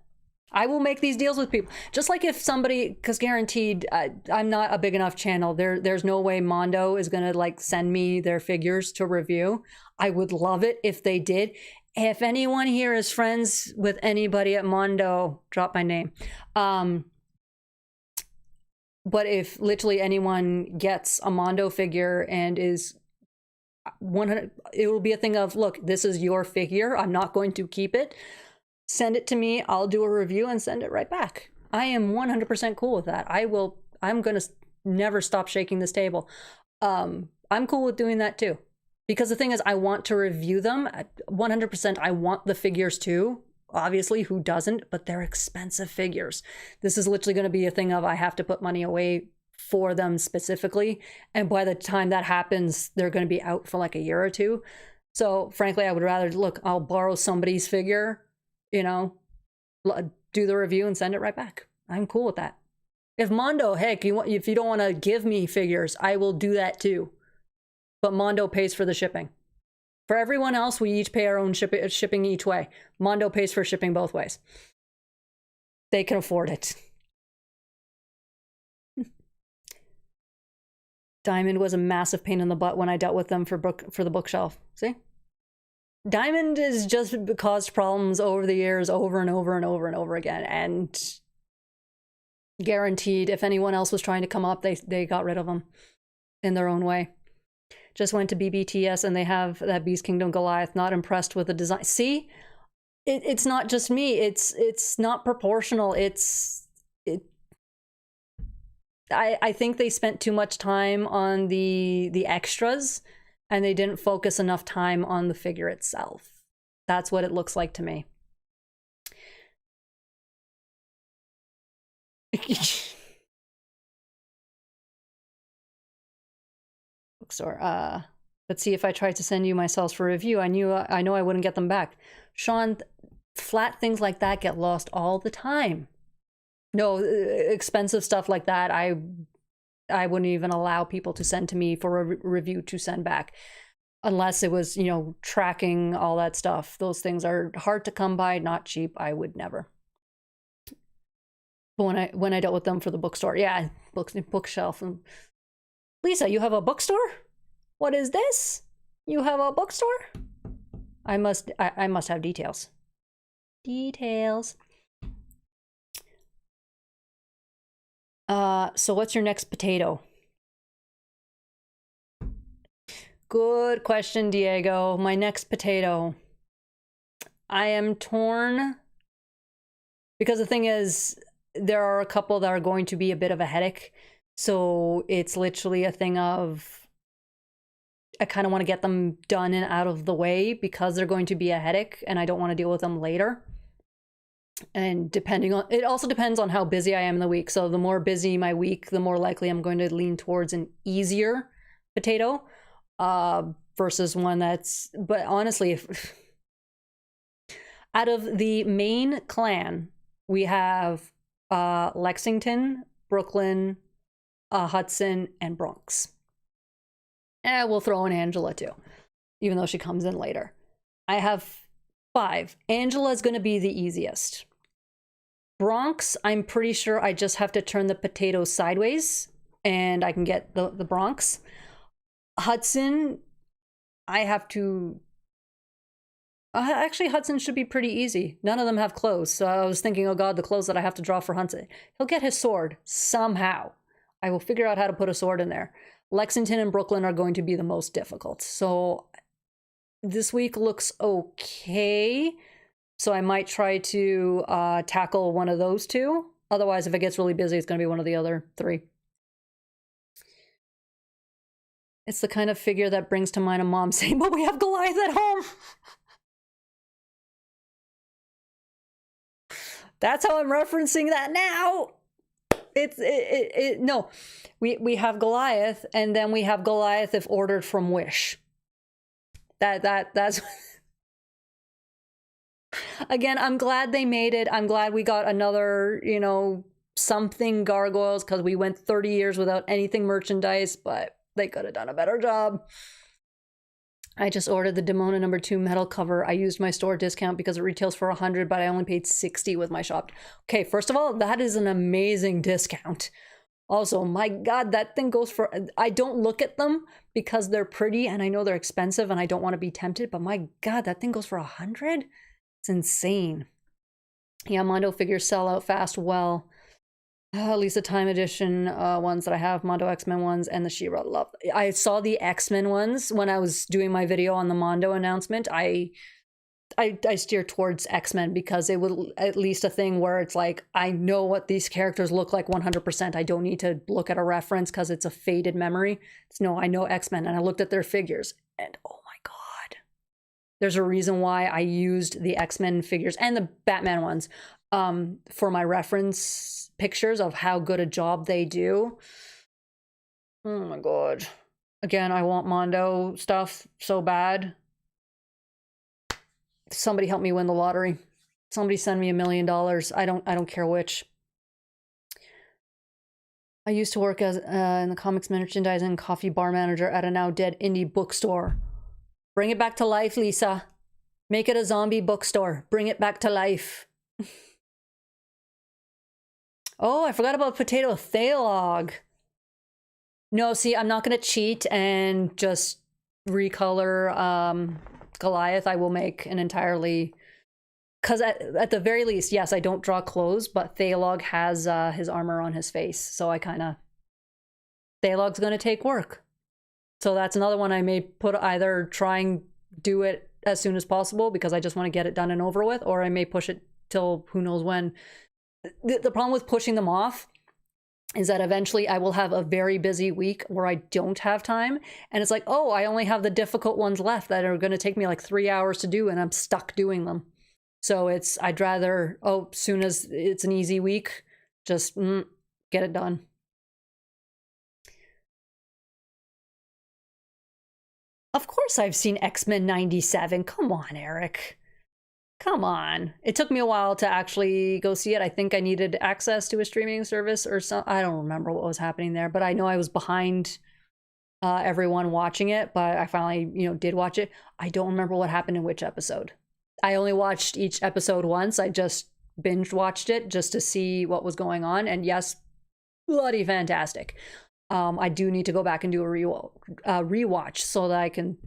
I will make these deals with people. Just like if somebody, because guaranteed, I'm not a big enough channel. There's no way Mondo is going to like send me their figures to review. I would love it if they did. If anyone here is friends with anybody at Mondo, drop my name. But if literally anyone gets a Mondo figure and is 100, it will be a thing of, look, this is your figure. I'm not going to keep it. Send it to me. I'll do a review and send it right back. I am 100% cool with that. I'm going to never stop shaking this table. I'm cool with doing that too. Because the thing is, I want to review them 100%. I want the figures too. Obviously, who doesn't? But they're expensive figures. This is literally going to be a thing of I have to put money away for them specifically. And by the time that happens, they're going to be out for like a year or two. So frankly, I would rather, look, I'll borrow somebody's figure, you know, do the review and send it right back. I'm cool with that. If Mondo, heck, if you don't want to give me figures, I will do that too. But Mondo pays for the shipping. For everyone else, we each pay our own shipping each way. Mondo pays for shipping both ways. They can afford it. Diamond was a massive pain in the butt when I dealt with them for the bookshelf. See? Diamond has just caused problems over the years, over and over and over and over again. And guaranteed, if anyone else was trying to come up, they got rid of them in their own way. Just went to BBTS and they have that Beast Kingdom Goliath. Not impressed with the design. See, it's not just me. It's not proportional. I think they spent too much time on the extras, and they didn't focus enough time on the figure itself. That's what it looks like to me. Bookstore. Let's see, if I tried to send you myself for review, I know I wouldn't get them back. Sean, flat things like that get lost all the time. No, expensive stuff like that, I wouldn't even allow people to send to me for a review to send back. Unless it was, you know, tracking, all that stuff. Those things are hard to come by, not cheap. I would never. But when I dealt with them for the bookstore, yeah, bookshelf. Lisa, you have a bookstore? What is this? You have a bookstore? I must have details. Details. So what's your next potato? Good question, Diego. My next potato. I am torn because the thing is, there are a couple that are going to be a bit of a headache. So it's literally a thing of, I kind of want to get them done and out of the way because they're going to be a headache and I don't want to deal with them later. And it also depends on how busy I am in the week. So the more busy my week, the more likely I'm going to lean towards an easier potato versus one that's, but honestly, out of the main clan, we have Lexington, Brooklyn, Hudson, and Bronx. And we'll throw in Angela too, even though she comes in later. I have 5. Angela's going to be the easiest. Bronx, I'm pretty sure I just have to turn the potato sideways and I can get the Bronx. Hudson, I have to... actually, Hudson should be pretty easy. None of them have clothes, so I was thinking, oh god, the clothes that I have to draw for Hudson. He'll get his sword somehow. I will figure out how to put a sword in there. Lexington and Brooklyn are going to be the most difficult. So this week looks okay. So I might try to tackle one of those two. Otherwise, if it gets really busy, it's going to be one of the other 3. It's the kind of figure that brings to mind a mom saying, but we have Goliath at home. That's how I'm referencing that now. No, we have Goliath, and then we have Goliath if ordered from Wish. That's again, I'm glad they made it. I'm glad we got another, you know, something Gargoyles, because we went 30 years without anything merchandise, but they could have done a better job. I just ordered the Demona #2 metal cover. I used my store discount because it retails for 100, but I only paid 60 with my shop. Okay, first of all, that is an amazing discount. Also, my god, that thing goes for... I don't look at them because they're pretty and I know they're expensive and I don't want to be tempted, but my god, that thing goes for 100? It's insane. Yeah, Mondo figures sell out fast well. At least the Time Edition ones that I have, Mondo X-Men ones, and the She-Ra love. I saw the X-Men ones when I was doing my video on the Mondo announcement. I steer towards X-Men because it would at least a thing where it's like, I know what these characters look like 100%. I don't need to look at a reference because it's a faded memory. It's no, I know X-Men, and I looked at their figures, and oh my God. There's a reason why I used the X-Men figures and the Batman ones for my reference pictures of how good a job they do. Oh my God. Again, I want Mondo stuff so bad. Somebody help me win the lottery. Somebody send me $1 million. I don't care which. I used to work as in the comics merchandising coffee bar manager at a now dead indie bookstore. Bring it back to life, Lisa. Make it a zombie bookstore. Bring it back to life. Oh, I forgot about Potato Thalog. No, see, I'm not going to cheat and just recolor Goliath. I will make an entirely... Because at the very least, yes, I don't draw clothes, but Thalog has his armor on his face. So I kind of... Thalog's going to take work. So that's another one I may put either try and do it as soon as possible because I just want to get it done and over with, or I may push it till who knows when. The problem with pushing them off is that eventually I will have a very busy week where I don't have time. And it's like, oh, I only have the difficult ones left that are going to take me like 3 hours to do, and I'm stuck doing them. So I'd rather, soon as it's an easy week, just get it done. Of course I've seen X-Men 97. Come on, Eric. Come on. It took me a while to actually go see it. I think I needed access to a streaming service or something. I don't remember what was happening there, but I know I was behind everyone watching it, but I finally, did watch it. I don't remember what happened in which episode. I only watched each episode once. I just binge watched it just to see what was going on. And yes, bloody fantastic. I do need to go back and do a rewatch so that I can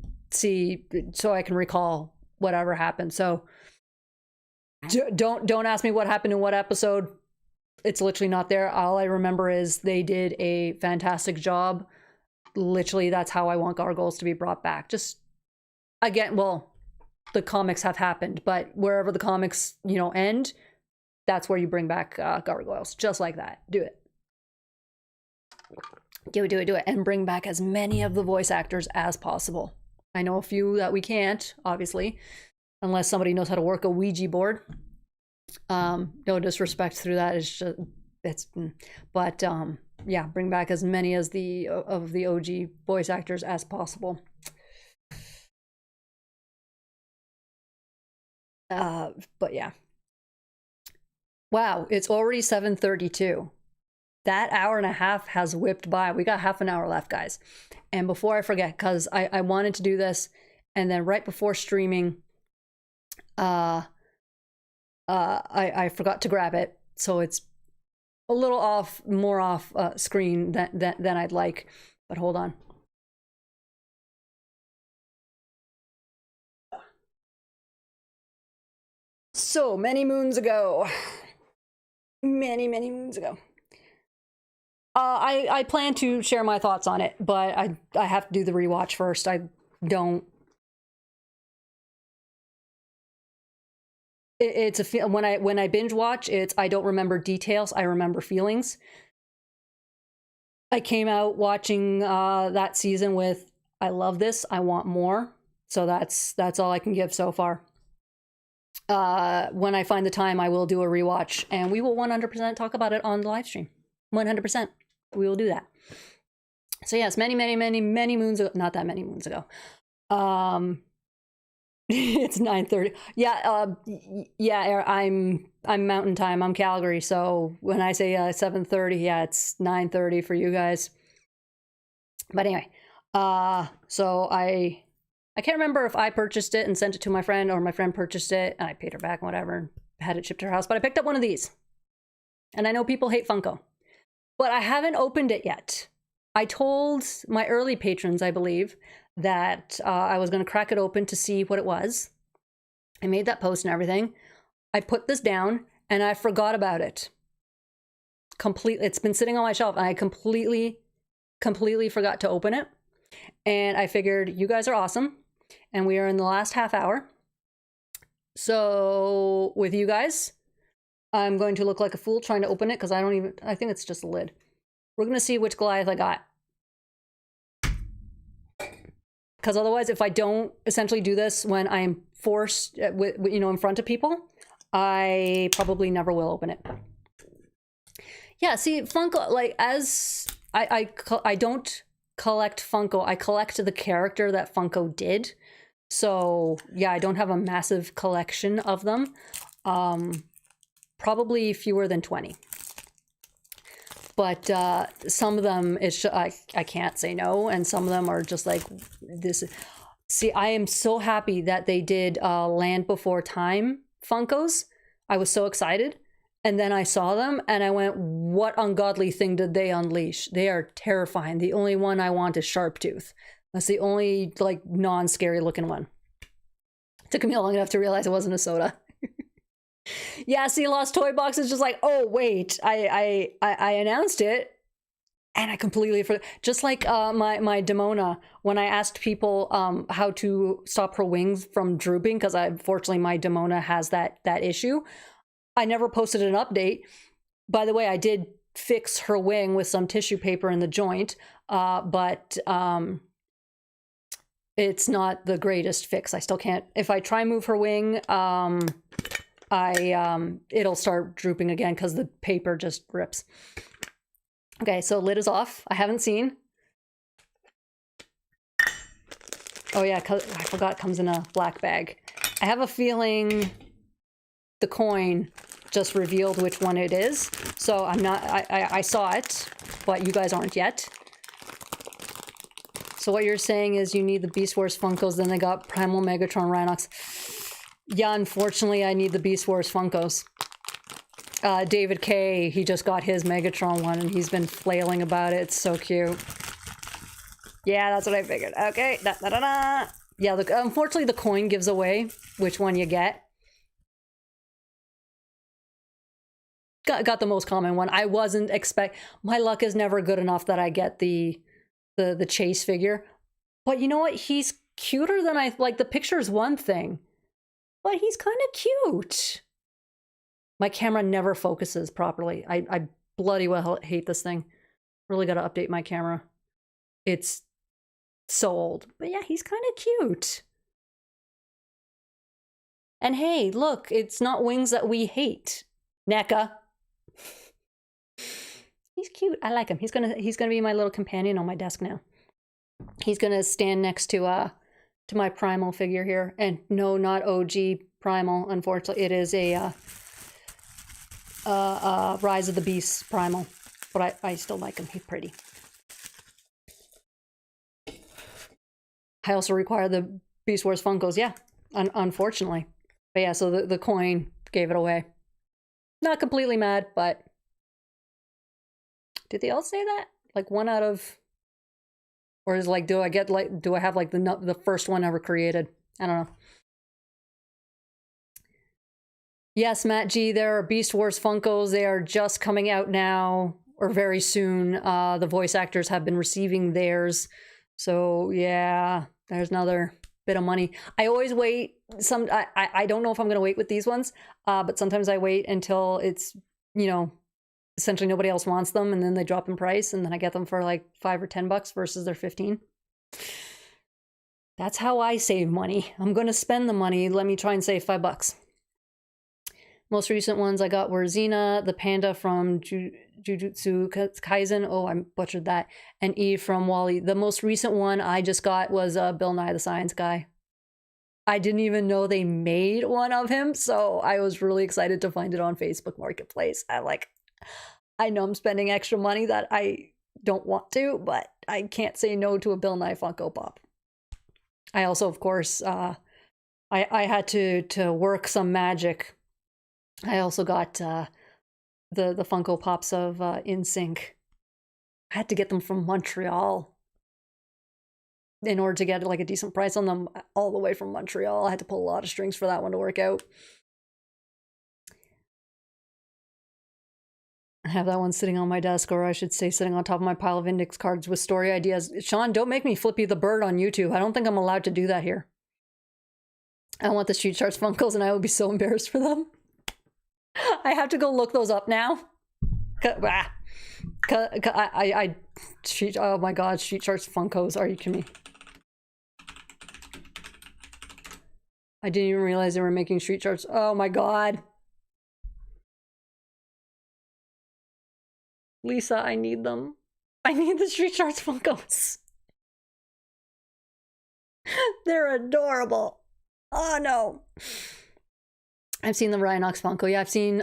recall whatever happened. So don't ask me what happened in what episode. It's literally not there. All I remember is they did a fantastic job. Literally, that's how I want Gargoyles to be brought back. Just again, well, the comics have happened, but wherever the comics, end, that's where you bring back Gargoyles. Just like that. Do it. Do it. And bring back as many of the voice actors as possible. I know a few that we can't, obviously, unless somebody knows how to work a Ouija board. No disrespect through that. Yeah, bring back as many as the OG voice actors as possible. But yeah. Wow, it's already 7:32. That hour and a half has whipped by. We got half an hour left, guys. And before I forget, because I wanted to do this, and then right before streaming, I forgot to grab it, so it's a little more off screen than I'd like. But hold on. So many moons ago. Many moons ago. I plan to share my thoughts on it, but I have to do the rewatch first. I don't. It's when I binge watch, I don't remember details. I remember feelings. I came out watching that season with I love this. I want more. So that's all I can give so far. When I find the time, I will do a rewatch, and we will 100% talk about it on the live stream. 100%. We will do that. So yes, many moons ago. Not that many moons ago. It's 9:30. Yeah. I'm Mountain Time. I'm Calgary. So when I say 7:30, yeah, it's 9:30 for you guys. But anyway, so I can't remember if I purchased it and sent it to my friend, or my friend purchased it and I paid her back and whatever, and had it shipped to her house. But I picked up one of these, and I know people hate Funko, but I haven't opened it yet. I told my early patrons, I believe, that I was going to crack it open to see what it was. I made that post and everything. I put this down and I forgot about it. Completely. It's been sitting on my shelf and I completely forgot to open it. And I figured you guys are awesome. And we are in the last half hour. So with you guys, I'm going to look like a fool trying to open it because I think it's just a lid. We're going to see which Goliath I got. Because otherwise, if I don't essentially do this when I'm forced, in front of people, I probably never will open it. Yeah, see, Funko, like, as I don't collect Funko, I collect the character that Funko did. So yeah, I don't have a massive collection of them. Probably fewer than 20. But some of them, I can't say no, and some of them are just like this. See, I am so happy that they did Land Before Time Funkos. I was so excited. And then I saw them and I went, what ungodly thing did they unleash? They are terrifying. The only one I want is Sharptooth. That's the only like non-scary looking one. It took me long enough to realize it wasn't a soda. Yeah, see, Lost Toy Box is just like, oh wait, I announced it and I completely forgot. Just like my Demona, when I asked people how to stop her wings from drooping, because unfortunately my Demona has that issue. I never posted an update. By the way, I did fix her wing with some tissue paper in the joint, but it's not the greatest fix. I still can't. If I try move her wing, it'll start drooping again because the paper just rips. Okay, so lid is off. I haven't seen. Oh yeah, I forgot it comes in a black bag. I have a feeling the coin just revealed which one it is. So I'm not, I saw it, but you guys aren't yet. So what you're saying is you need the Beast Wars Funkos, then they got Primal Megatron Rhinox. Yeah, unfortunately I need the Beast Wars Funkos. David K, he just got his Megatron one and he's been flailing about it. It's so cute. Yeah, that's what I figured. Okay, Yeah, unfortunately the coin gives away which one you get. Got the most common one. I wasn't my luck is never good enough that I get the Chase figure. But you know what? He's cuter than like. The picture is one thing, but he's kind of cute. My camera never focuses properly. I bloody well hate this thing. Really got to update my camera. It's so old. But yeah, he's kind of cute. And hey, look, it's not wings that we hate. NECA. He's cute. I like him. He's gonna be my little companion on my desk now. He's gonna stand next to my Primal figure here. And no, not OG Primal, unfortunately. It is a Rise of the Beasts Primal. But I still like him. He's pretty. I also require the Beast Wars Funkos. Yeah, unfortunately. But yeah, so the coin gave it away. Not completely mad, but did they all say that? Like 1 out of, or is like, do I have like the first one ever created? I don't know. Yes, Matt G, there are Beast Wars Funkos. They are just coming out now or very soon. The voice actors have been receiving theirs. So yeah, there's another bit of money. I always wait. I don't know if I'm going to wait with these ones, but sometimes I wait until it's, essentially nobody else wants them, and then they drop in price, and then I get them for like $5 or $10 versus their 15. That's how I save money. I'm going to spend the money. Let me try and save $5. Most recent ones I got were Xena, the panda from Jujutsu Kaisen. Oh, I butchered that. And Eve from Wall-E. The most recent one I just got was Bill Nye the Science Guy. I didn't even know they made one of him, so I was really excited to find it on Facebook Marketplace. I know I'm spending extra money that I don't want to, but I can't say no to a Bill Nye Funko Pop. I also, of course, I had to work some magic. I also got the Funko Pops of InSync. I had to get them from Montreal in order to get like a decent price on them all the way from Montreal. I had to pull a lot of strings for that one to work out. I have that one sitting on my desk, or I should say sitting on top of my pile of index cards with story ideas. Sean, don't make me flip you the bird on YouTube. I don't think I'm allowed to do that here. I want the Street Sharks Funkos, and I would be so embarrassed for them. I have to go look those up now. Oh my god, Street Sharks Funkos, are you kidding me? I didn't even realize they were making Street Sharks. Oh my god. Lisa, I need them. I need the Street Sharks Funkos. They're adorable. Oh no. I've seen the Rhinox Funko. Yeah, I've seen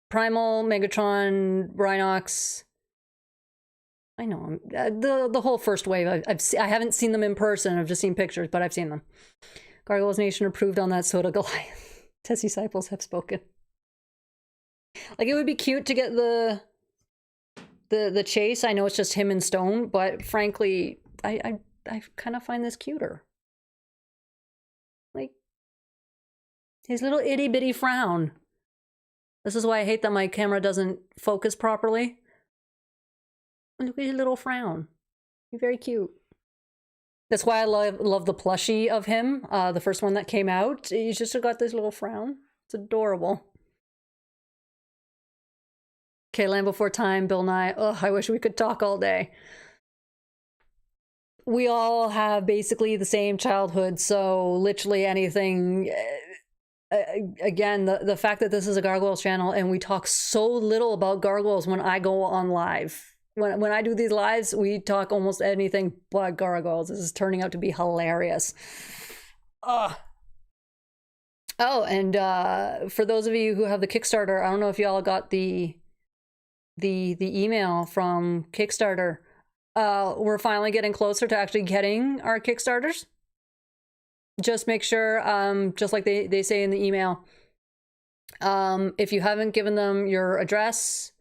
Primal, Megatron, Rhinox. I know the whole first wave. I haven't seen them in person. I've just seen pictures, but I've seen them. Gargoyles Nation approved on that soda Goliath. Tessie disciples have spoken. Like, it would be cute to get the chase. I know it's just him and Stone, but frankly, I kind of find this cuter. Like, his little itty bitty frown. This is why I hate that my camera doesn't focus properly. Look at his little frown. He's very cute. That's why I love the plushie of him. The first one that came out. He's just got this little frown. It's adorable. Okay, Land Before Time, Bill Nye. Ugh, I wish we could talk all day. We all have basically the same childhood, so literally anything. Again, the fact that this is a Gargoyles channel and we talk so little about Gargoyles when I go on live. When I do these lives, we talk almost anything but Gargoyles. This is turning out to be hilarious. Ugh. Oh, and for those of you who have the Kickstarter, I don't know if y'all got the email from Kickstarter. We're finally getting closer to actually getting our Kickstarters. Just make sure, just like they say in the email, if you haven't given them your address,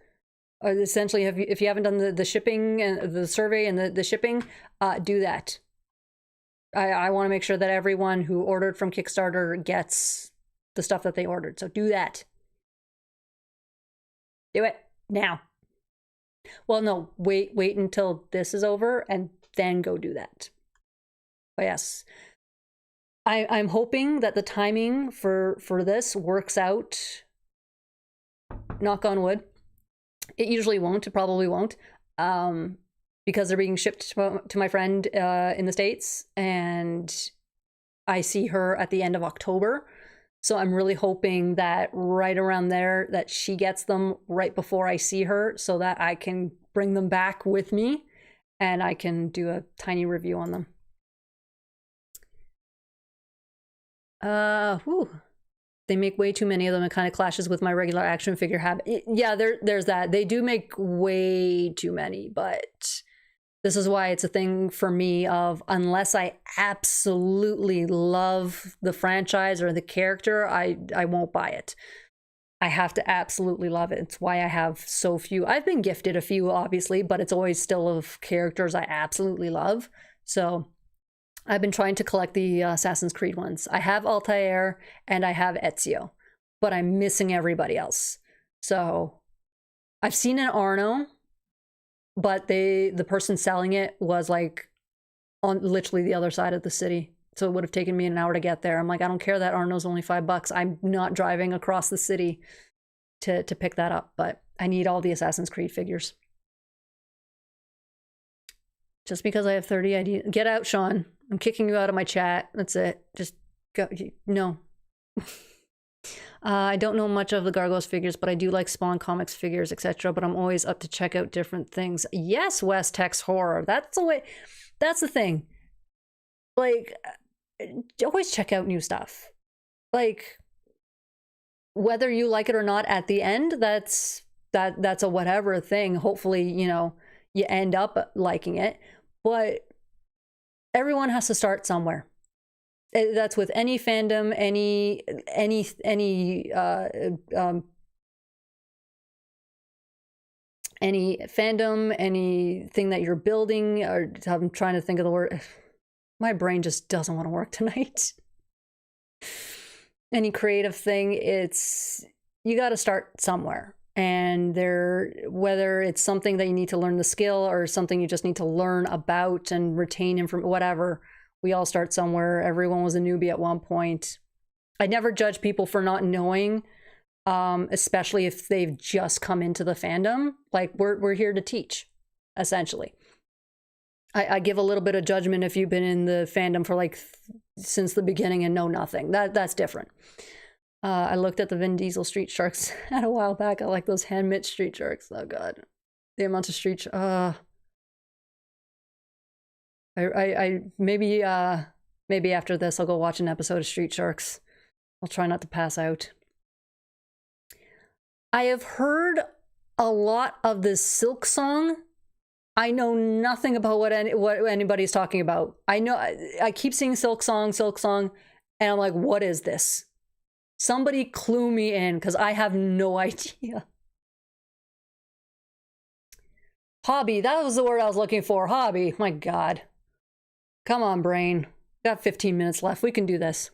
or essentially if you haven't done the shipping and the survey and the shipping, do that. I want to make sure that everyone who ordered from Kickstarter gets the stuff that they ordered. So do that. Do it now. Well, no, wait until this is over and then go do that. But yes, I'm hoping that the timing for this works out. Knock on wood. It usually won't. It probably won't, because they're being shipped to my friend in the States, and I see her at the end of October. So I'm really hoping that right around there that she gets them right before I see her, so that I can bring them back with me and I can do a tiny review on them. They make way too many of them. It kind of clashes with my regular action figure habit. Yeah, there's that. They do make way too many, but this is why it's a thing for me of, unless I absolutely love the franchise or the character, I won't buy it. I have to absolutely love it. It's why I have so few. I've been gifted a few, obviously, but it's always still of characters I absolutely love. So I've been trying to collect the Assassin's Creed ones. I have Altair and I have Ezio, but I'm missing everybody else. So I've seen an Arno, but the person selling it was like on literally the other side of the city. So it would have taken me an hour to get there. I'm like, I don't care that Arno's only $5. I'm not driving across the city to pick that up, but I need all the Assassin's Creed figures. Just because I have 30 ideas. Get out, Sean. I'm kicking you out of my chat. That's it. Just go. No. I don't know much of the Gargoyles figures, but I do like Spawn Comics figures, etc. But I'm always up to check out different things. Yes, West Tex Horror. That's the way. That's the thing. Like, always check out new stuff. Like, whether you like it or not at the end, that's a whatever thing. Hopefully, you know, you end up liking it. But everyone has to start somewhere. That's with any fandom, any fandom, anything that you're building. Or I'm trying to think of the word. My brain just doesn't want to work tonight. Any creative thing, you got to start somewhere. And whether it's something that you need to learn the skill or something you just need to learn about and retain from, whatever We all start somewhere. Everyone was a newbie at one point. I never judge people for not knowing, especially if they've just come into the fandom. Like, we're here to teach, essentially. I give a little bit of judgment if you've been in the fandom for like since the beginning and know nothing. That's different. I looked at the Vin Diesel Street Sharks a while back. I like those hand-knit Street Sharks. Oh god, the amount of street. I maybe after this I'll go watch an episode of Street Sharks. I'll try not to pass out. I have heard a lot of this Silk Song. I know nothing about what anybody's talking about. I know I keep seeing Silk Song, and I'm like, what is this? Somebody clue me in, because I have no idea. Hobby, that was the word I was looking for. Hobby, my god. Come on, brain. Got 15 minutes left. We can do this.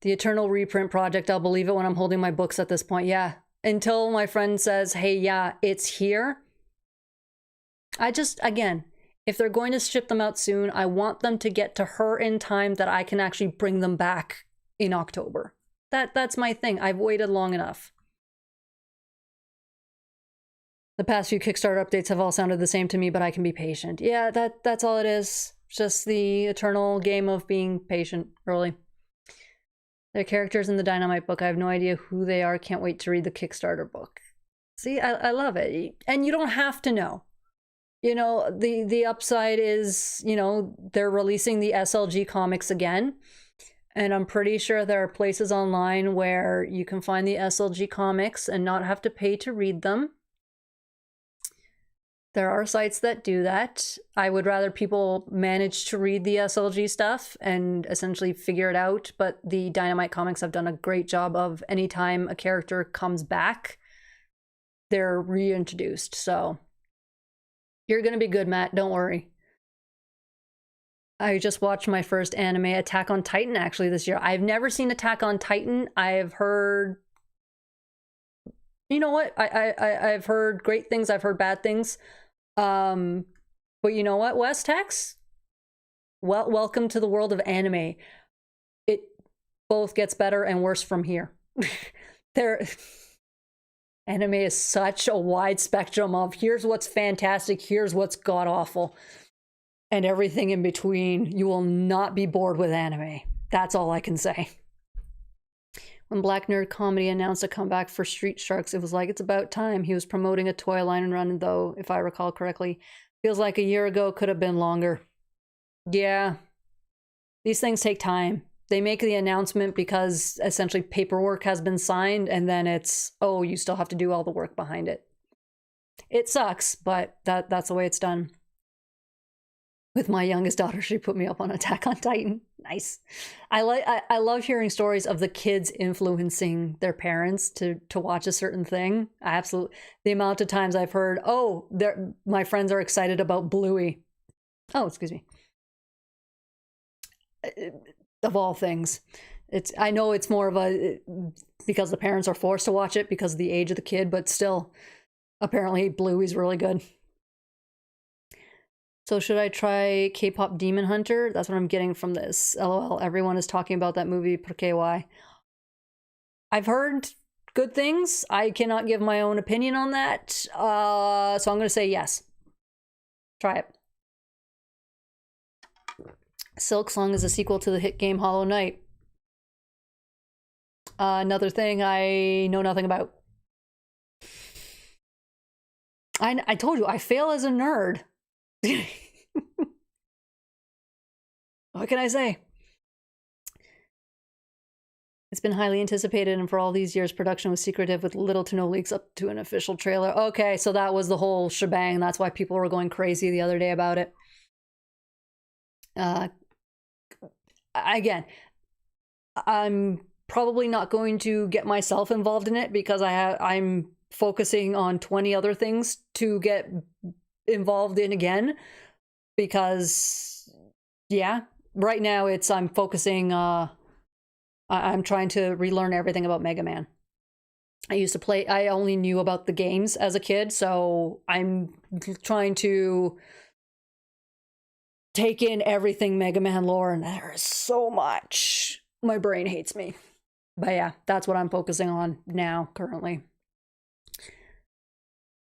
The Eternal Reprint Project, I'll believe it when I'm holding my books at this point. Yeah, until my friend says, hey, yeah, it's here. Again, if they're going to ship them out soon, I want them to get to her in time that I can actually bring them back in October. That's my thing. I've waited long enough. The past few Kickstarter updates have all sounded the same to me, but I can be patient. Yeah, that's all it is. Just the eternal game of being patient early. The characters in the Dynamite book, I have no idea who they are. Can't wait to read the Kickstarter book. See, I love it. And you don't have to know. You know, the upside is, you know, they're releasing the SLG comics again. And I'm pretty sure there are places online where you can find the SLG comics and not have to pay to read them. There are sites that do that. I would rather people manage to read the SLG stuff and essentially figure it out. But the Dynamite comics have done a great job of anytime a character comes back, they're reintroduced. So you're going to be good, Matt. Don't worry. I just watched my first anime, Attack on Titan, actually this year. I've never seen Attack on Titan. I've heard... You know what? I've heard great things. I've heard bad things. But you know what, West Tex? Welcome to the world of anime. It both gets better and worse from here. Anime is such a wide spectrum of here's what's fantastic, here's what's god-awful, and everything in between. You will not be bored with anime. That's all I can say. When Black Nerd Comedy announced a comeback for Street Sharks, it was like, it's about time. He was promoting a toy line and run, though, if I recall correctly. Feels like a year ago, could have been longer. Yeah. These things take time. They make the announcement because essentially paperwork has been signed, and then it's, oh, you still have to do all the work behind it. It sucks, but that's the way it's done. With my youngest daughter, she put me up on Attack on Titan. Nice. I love hearing stories of the kids influencing their parents to watch a certain thing. Absolutely. The amount of times I've heard, oh, my friends are excited about Bluey. Oh, excuse me. Of all things. I know it's more of a, because the parents are forced to watch it because of the age of the kid, but still, apparently Bluey's really good. So should I try K-pop Demon Hunter? That's what I'm getting from this. LOL. Everyone is talking about that movie. Porque why? I've heard good things. I cannot give my own opinion on that. So I'm going to say yes. Try it. Silk Song is a sequel to the hit game Hollow Knight. Another thing I know nothing about. I told you, I fail as a nerd. What can I say? It's been highly anticipated, and for all these years, production was secretive with little to no leaks up to an official trailer. Okay, so that was the whole shebang. That's why people were going crazy the other day about it. Again, I'm probably not going to get myself involved in it because I'm focusing on 20 other things to get involved in again, because yeah, right now I'm focusing I'm trying to relearn everything about Mega Man. I only knew about the games as a kid, so I'm trying to take in everything Mega Man lore, and there is so much. My brain hates me. But yeah, that's what I'm focusing on now, currently.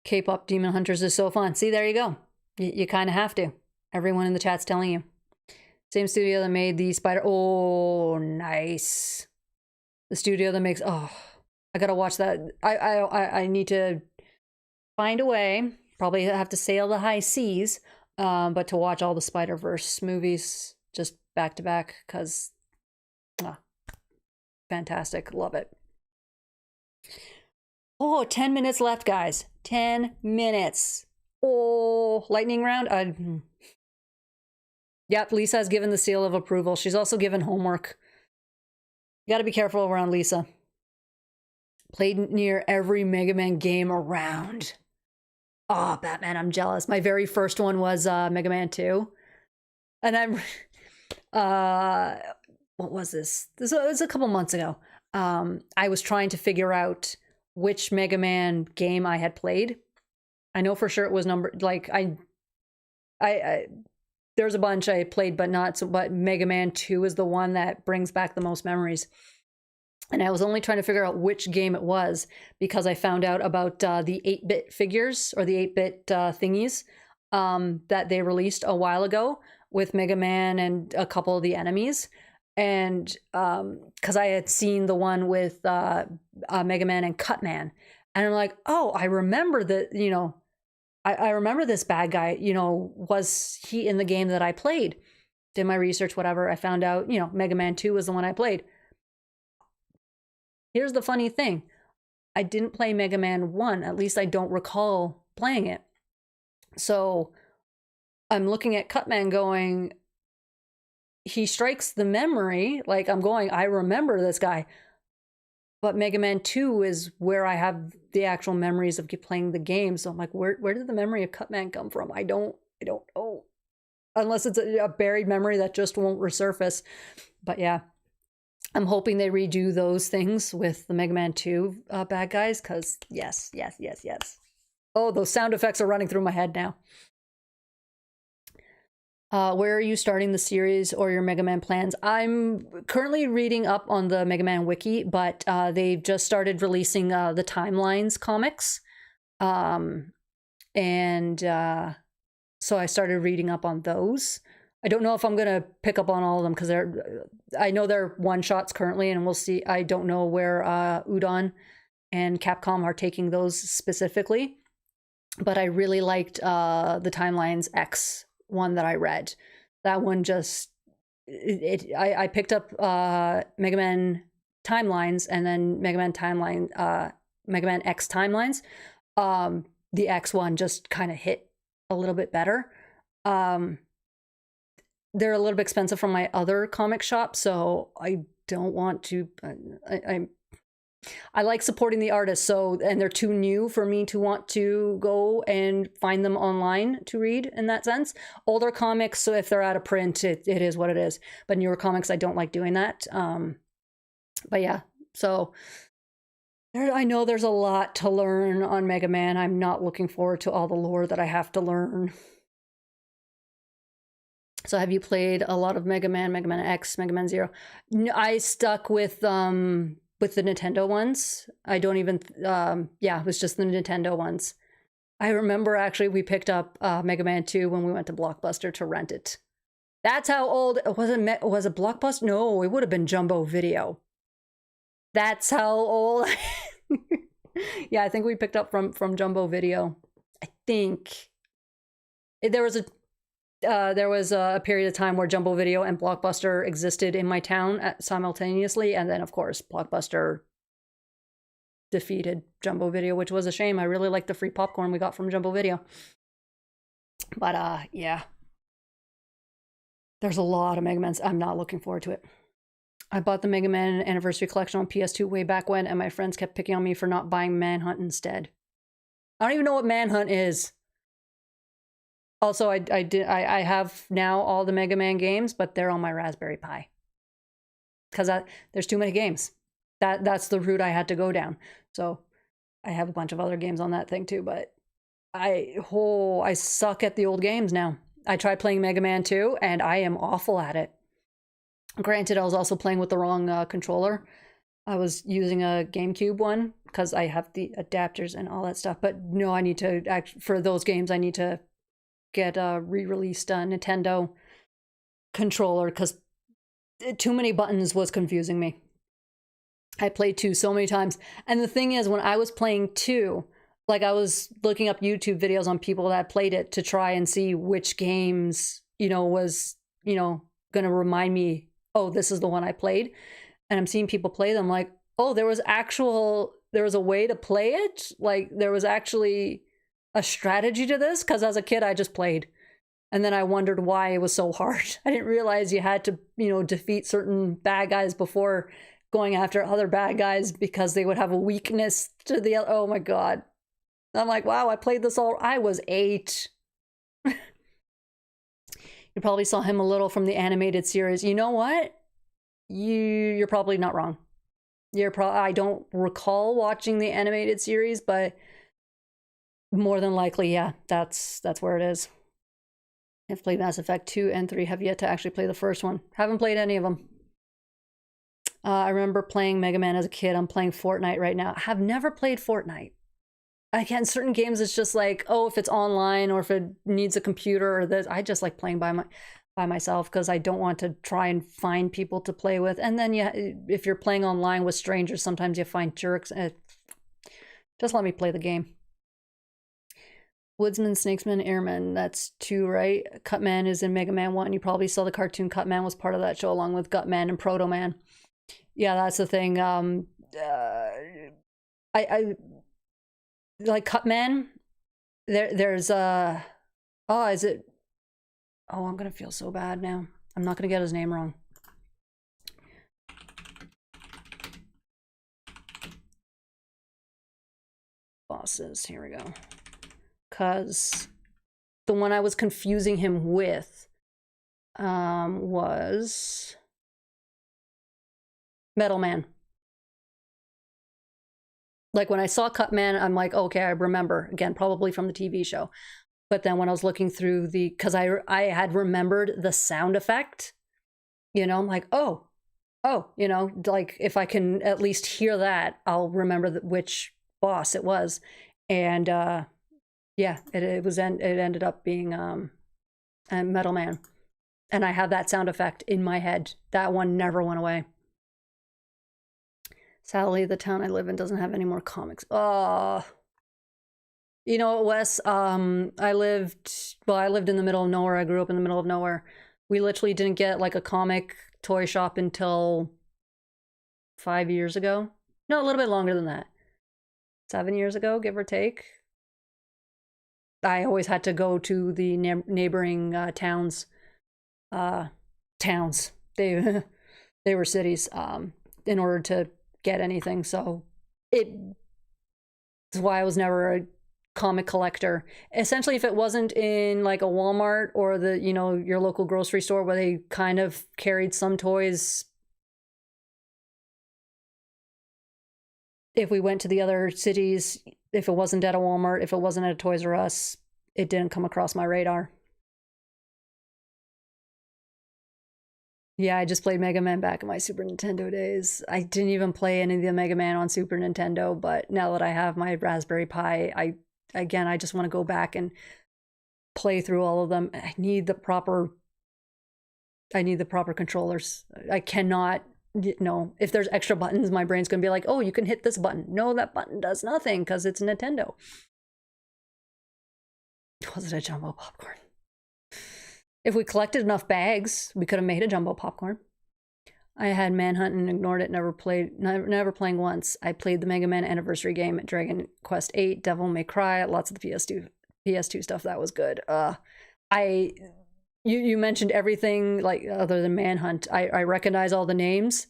K-pop Demon Hunters is so fun. See, there you go. You kind of have to. Everyone in the chat's telling you. Same studio that made the Spider... Oh, nice. The studio that makes... Oh, I gotta watch that. I need to find a way. Probably have to sail the high seas. But to watch all the Spider-Verse movies just back to back, because fantastic. Love it. Oh, 10 minutes left, guys. 10 minutes. Oh, lightning round. Yep, Lisa has given the seal of approval. She's also given homework. You gotta be careful around Lisa. Played near every Mega Man game around. Oh, Batman, I'm jealous. My very first one was Mega Man 2. And I'm... what was this? This was a couple months ago. I was trying to figure out which Mega Man game I had played. I know for sure it was numbered. Like, there's a bunch I played, but not so. But Mega Man 2 is the one that brings back the most memories. And I was only trying to figure out which game it was because I found out about the 8-bit figures, or the 8-bit thingies that they released a while ago with Mega Man and a couple of the enemies. And because I had seen the one with Mega Man and Cutman. And I'm like, oh, I remember that, you know, I remember this bad guy, you know, was he in the game that I played? Did my research, whatever. I found out, you know, Mega Man 2 was the one I played. Here's the funny thing. I didn't play Mega Man 1. At least I don't recall playing it. So I'm looking at Cutman going, he strikes the memory. Like, I'm going, I remember this guy. But Mega Man 2 is where I have the actual memories of playing the game. So I'm like, where did the memory of Cutman come from? I don't know. Unless it's a buried memory that just won't resurface. But yeah. I'm hoping they redo those things with the Mega Man 2 bad guys, because yes. Oh, those sound effects are running through my head now. Where are you starting the series or your Mega Man plans? I'm currently reading up on the Mega Man wiki, but they've just started releasing the Timelines comics. So I started reading up on those. I don't know if I'm going to pick up on all of them because I know they're one-shots currently, and we'll see. I don't know where Udon and Capcom are taking those specifically, but I really liked the Timelines X one that I read. That one just... I picked up Mega Man Timelines and then Mega Man X Timelines. The X one just kind of hit a little bit better. They're a little bit expensive from my other comic shop, so I don't want to... I like supporting the artists, and they're too new for me to want to go and find them online to read in that sense. Older comics, so if they're out of print, it is what it is. But newer comics, I don't like doing that. But yeah, so I know there's a lot to learn on Mega Man. I'm not looking forward to all the lore that I have to learn. So have you played a lot of Mega Man X, Mega Man 0? No, I stuck with the Nintendo ones. I don't even, yeah, it was just the Nintendo ones. I remember actually we picked up Mega Man 2 when we went to Blockbuster to rent it. That's how old, was it Blockbuster? No, it would have been Jumbo Video. That's how old. Yeah, I think we picked up from Jumbo Video. I think. There was a period of time where Jumbo Video and Blockbuster existed in my town simultaneously, and then of course Blockbuster defeated Jumbo Video, which was a shame. I really liked the free popcorn we got from Jumbo Video. But yeah. There's a lot of Mega Mans. I'm not looking forward to it. I bought the Mega Man Anniversary Collection on PS2 way back when, and my friends kept picking on me for not buying Manhunt instead. I don't even know what Manhunt is. Also, I have now all the Mega Man games, but they're on my Raspberry Pi. Because there's too many games. That's the route I had to go down. So I have a bunch of other games on that thing too, but I suck at the old games now. I tried playing Mega Man 2, and I am awful at it. Granted, I was also playing with the wrong controller. I was using a GameCube one because I have the adapters and all that stuff. But no, I need to, for those games, I need to get a re-released Nintendo controller because too many buttons was confusing me. I played 2 so many times. And the thing is, when I was playing 2, like I was looking up YouTube videos on people that played it to try and see which games, was, going to remind me, oh, this is the one I played. And I'm seeing people play them like, oh, there was a way to play it. Like there was actually a strategy to this. Cause as a kid, I just played. And then I wondered why it was so hard. I didn't realize you had to, defeat certain bad guys before going after other bad guys because they would have a weakness to the other. Oh my God. I'm like, wow, I played this I was 8. You probably saw him a little from the animated series. You know what? You're probably not wrong. I don't recall watching the animated series, but more than likely, yeah, that's where it is. I've played Mass Effect 2 and 3. Have yet to actually play the first one. Haven't played any of them. I remember playing Mega Man as a kid. I'm playing Fortnite right now. I have never played Fortnite. Again, certain games, it's just like, oh, if it's online or if it needs a computer or this, I just like playing by myself because I don't want to try and find people to play with. And then if you're playing online with strangers, sometimes you find jerks. Just let me play the game. Woodsman, Snakesman, Airman. That's 2, right? Cutman is in Mega Man 1. You probably saw the cartoon. Cutman was part of that show along with Gutman and Proto Man. Yeah, that's the thing. I like Cutman. There's oh, is it? Oh, I'm gonna feel so bad now. I'm not gonna get his name wrong. Bosses. Here we go. Cause the one I was confusing him with was Metal Man. Like when I saw Cutman, I'm like, okay, I remember. Again, probably from the TV show. But then when I was looking through because I had remembered the sound effect, I'm like, oh, like if I can at least hear that, I'll remember which boss it was. And yeah, it ended up being Metal Man. And I have that sound effect in my head. That one never went away. Sadly, the town I live in doesn't have any more comics. Oh, you know what, Wes? I lived in the middle of nowhere. I grew up in the middle of nowhere. We literally didn't get like a comic toy shop until 5 years ago. No, a little bit longer than that. 7 years ago, give or take. I always had to go to the neighboring towns. They were cities in order to get anything. So it's why I was never a comic collector. Essentially, if it wasn't in like a Walmart or the your local grocery store where they kind of carried some toys, if we went to the other cities, if it wasn't at a Walmart, if it wasn't at a Toys R Us, it didn't come across my radar. Yeah, I just played Mega Man back in my Super Nintendo days. I didn't even play any of the Mega Man on Super Nintendo, but now that I have my Raspberry Pi, I just want to go back and play through all of them. I need the proper controllers. I cannot, if there's extra buttons, my brain's going to be like, oh, you can hit this button. No, that button does nothing because it's Nintendo. Was it a jumbo popcorn? If we collected enough bags, we could have made a jumbo popcorn. I had Manhunt and ignored it, never playing once. I played the Mega Man anniversary game at Dragon Quest VIII, Devil May Cry, lots of the PS2 stuff. That was good. You mentioned everything like other than Manhunt. I recognize all the names.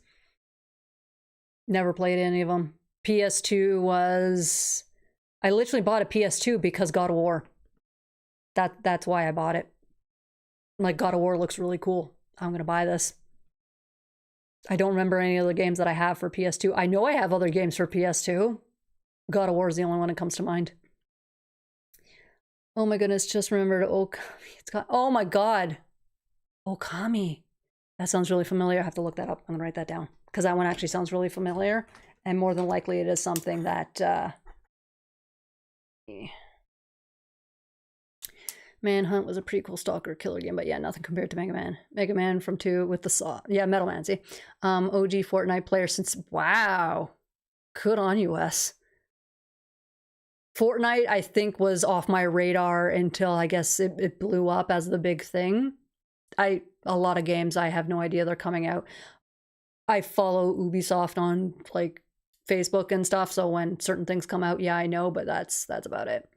Never played any of them. PS2 was... I literally bought a PS2 because God of War. That's why I bought it. Like, God of War looks really cool. I'm gonna buy this. I don't remember any other games that I have for PS2. I know I have other games for PS2. God of War is the only one that comes to mind. Oh my goodness, just remembered Okami. It's got, oh my god. Okami. That sounds really familiar. I have to look that up. I'm gonna write that down because that one actually sounds really familiar, and more than likely it is something that Manhunt was a pretty cool stalker killer game, but yeah, nothing compared to Mega Man. Mega Man from 2 with the saw. Yeah, Metal Man, see? OG Fortnite player since, wow. Good on you, Wes. Fortnite, I think, was off my radar until I guess it blew up as the big thing. A lot of games, I have no idea they're coming out. I follow Ubisoft on like Facebook and stuff, so when certain things come out, yeah, I know, but that's about it.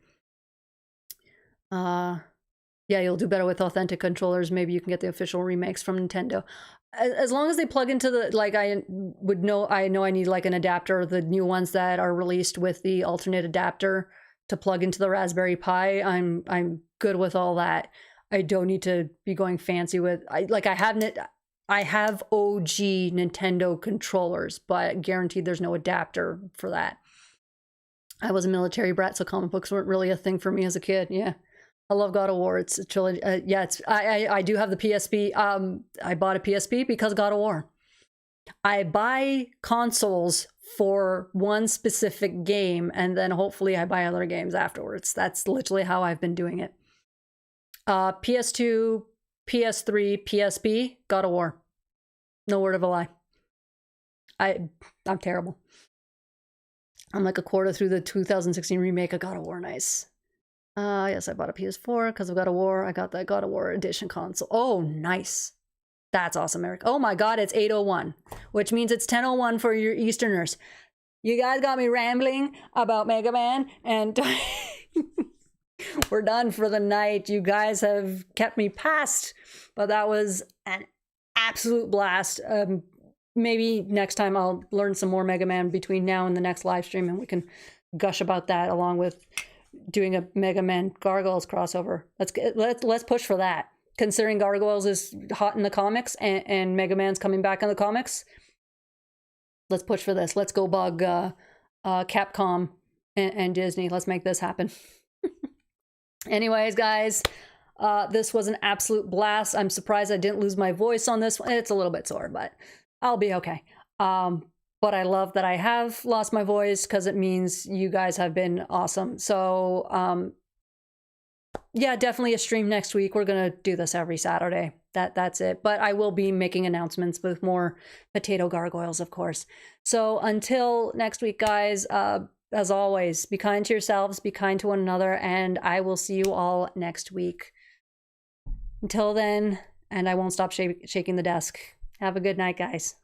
Yeah, you'll do better with authentic controllers. Maybe you can get the official remakes from Nintendo. As long as they plug into the, like, I know I need like an adapter, the new ones that are released with the alternate adapter to plug into the Raspberry Pi. I'm good with all that. I don't need to be going fancy with, I have OG Nintendo controllers, but guaranteed there's no adapter for that. I was a military brat, so comic books weren't really a thing for me as a kid. Yeah. I love God of War. It's a trilogy. Yeah, I do have the PSP. I bought a PSP because God of War. I buy consoles for one specific game, and then hopefully I buy other games afterwards. That's literally how I've been doing it. PS2, PS3, PSP, God of War. No word of a lie. I'm terrible. I'm like a quarter through the 2016 remake of God of War. Nice. Yes, I bought a PS4 because of God of War. I got that God of War edition console. Oh, nice. That's awesome, Eric. Oh my god, it's 8:01, which means it's 10:01 for your Easterners. You guys got me rambling about Mega Man, and we're done for the night. You guys have kept me past, but that was an absolute blast. Maybe next time I'll learn some more Mega Man between now and the next live stream, and we can gush about that along with doing a Mega Man Gargoyles crossover. Let's push for that. Considering Gargoyles is hot in the comics and Mega Man's coming back in the comics, let's push for this. Let's go bug Capcom and Disney. Let's make this happen. Anyways, guys, this was an absolute blast. I'm surprised I didn't lose my voice on this one. It's a little bit sore, but I'll be okay. But I love that I have lost my voice because it means you guys have been awesome. So, yeah, definitely a stream next week. We're going to do this every Saturday. That's it. But I will be making announcements with more potato gargoyles, of course. So until next week, guys, as always, be kind to yourselves, be kind to one another, and I will see you all next week. Until then, and I won't stop shaking the desk. Have a good night, guys.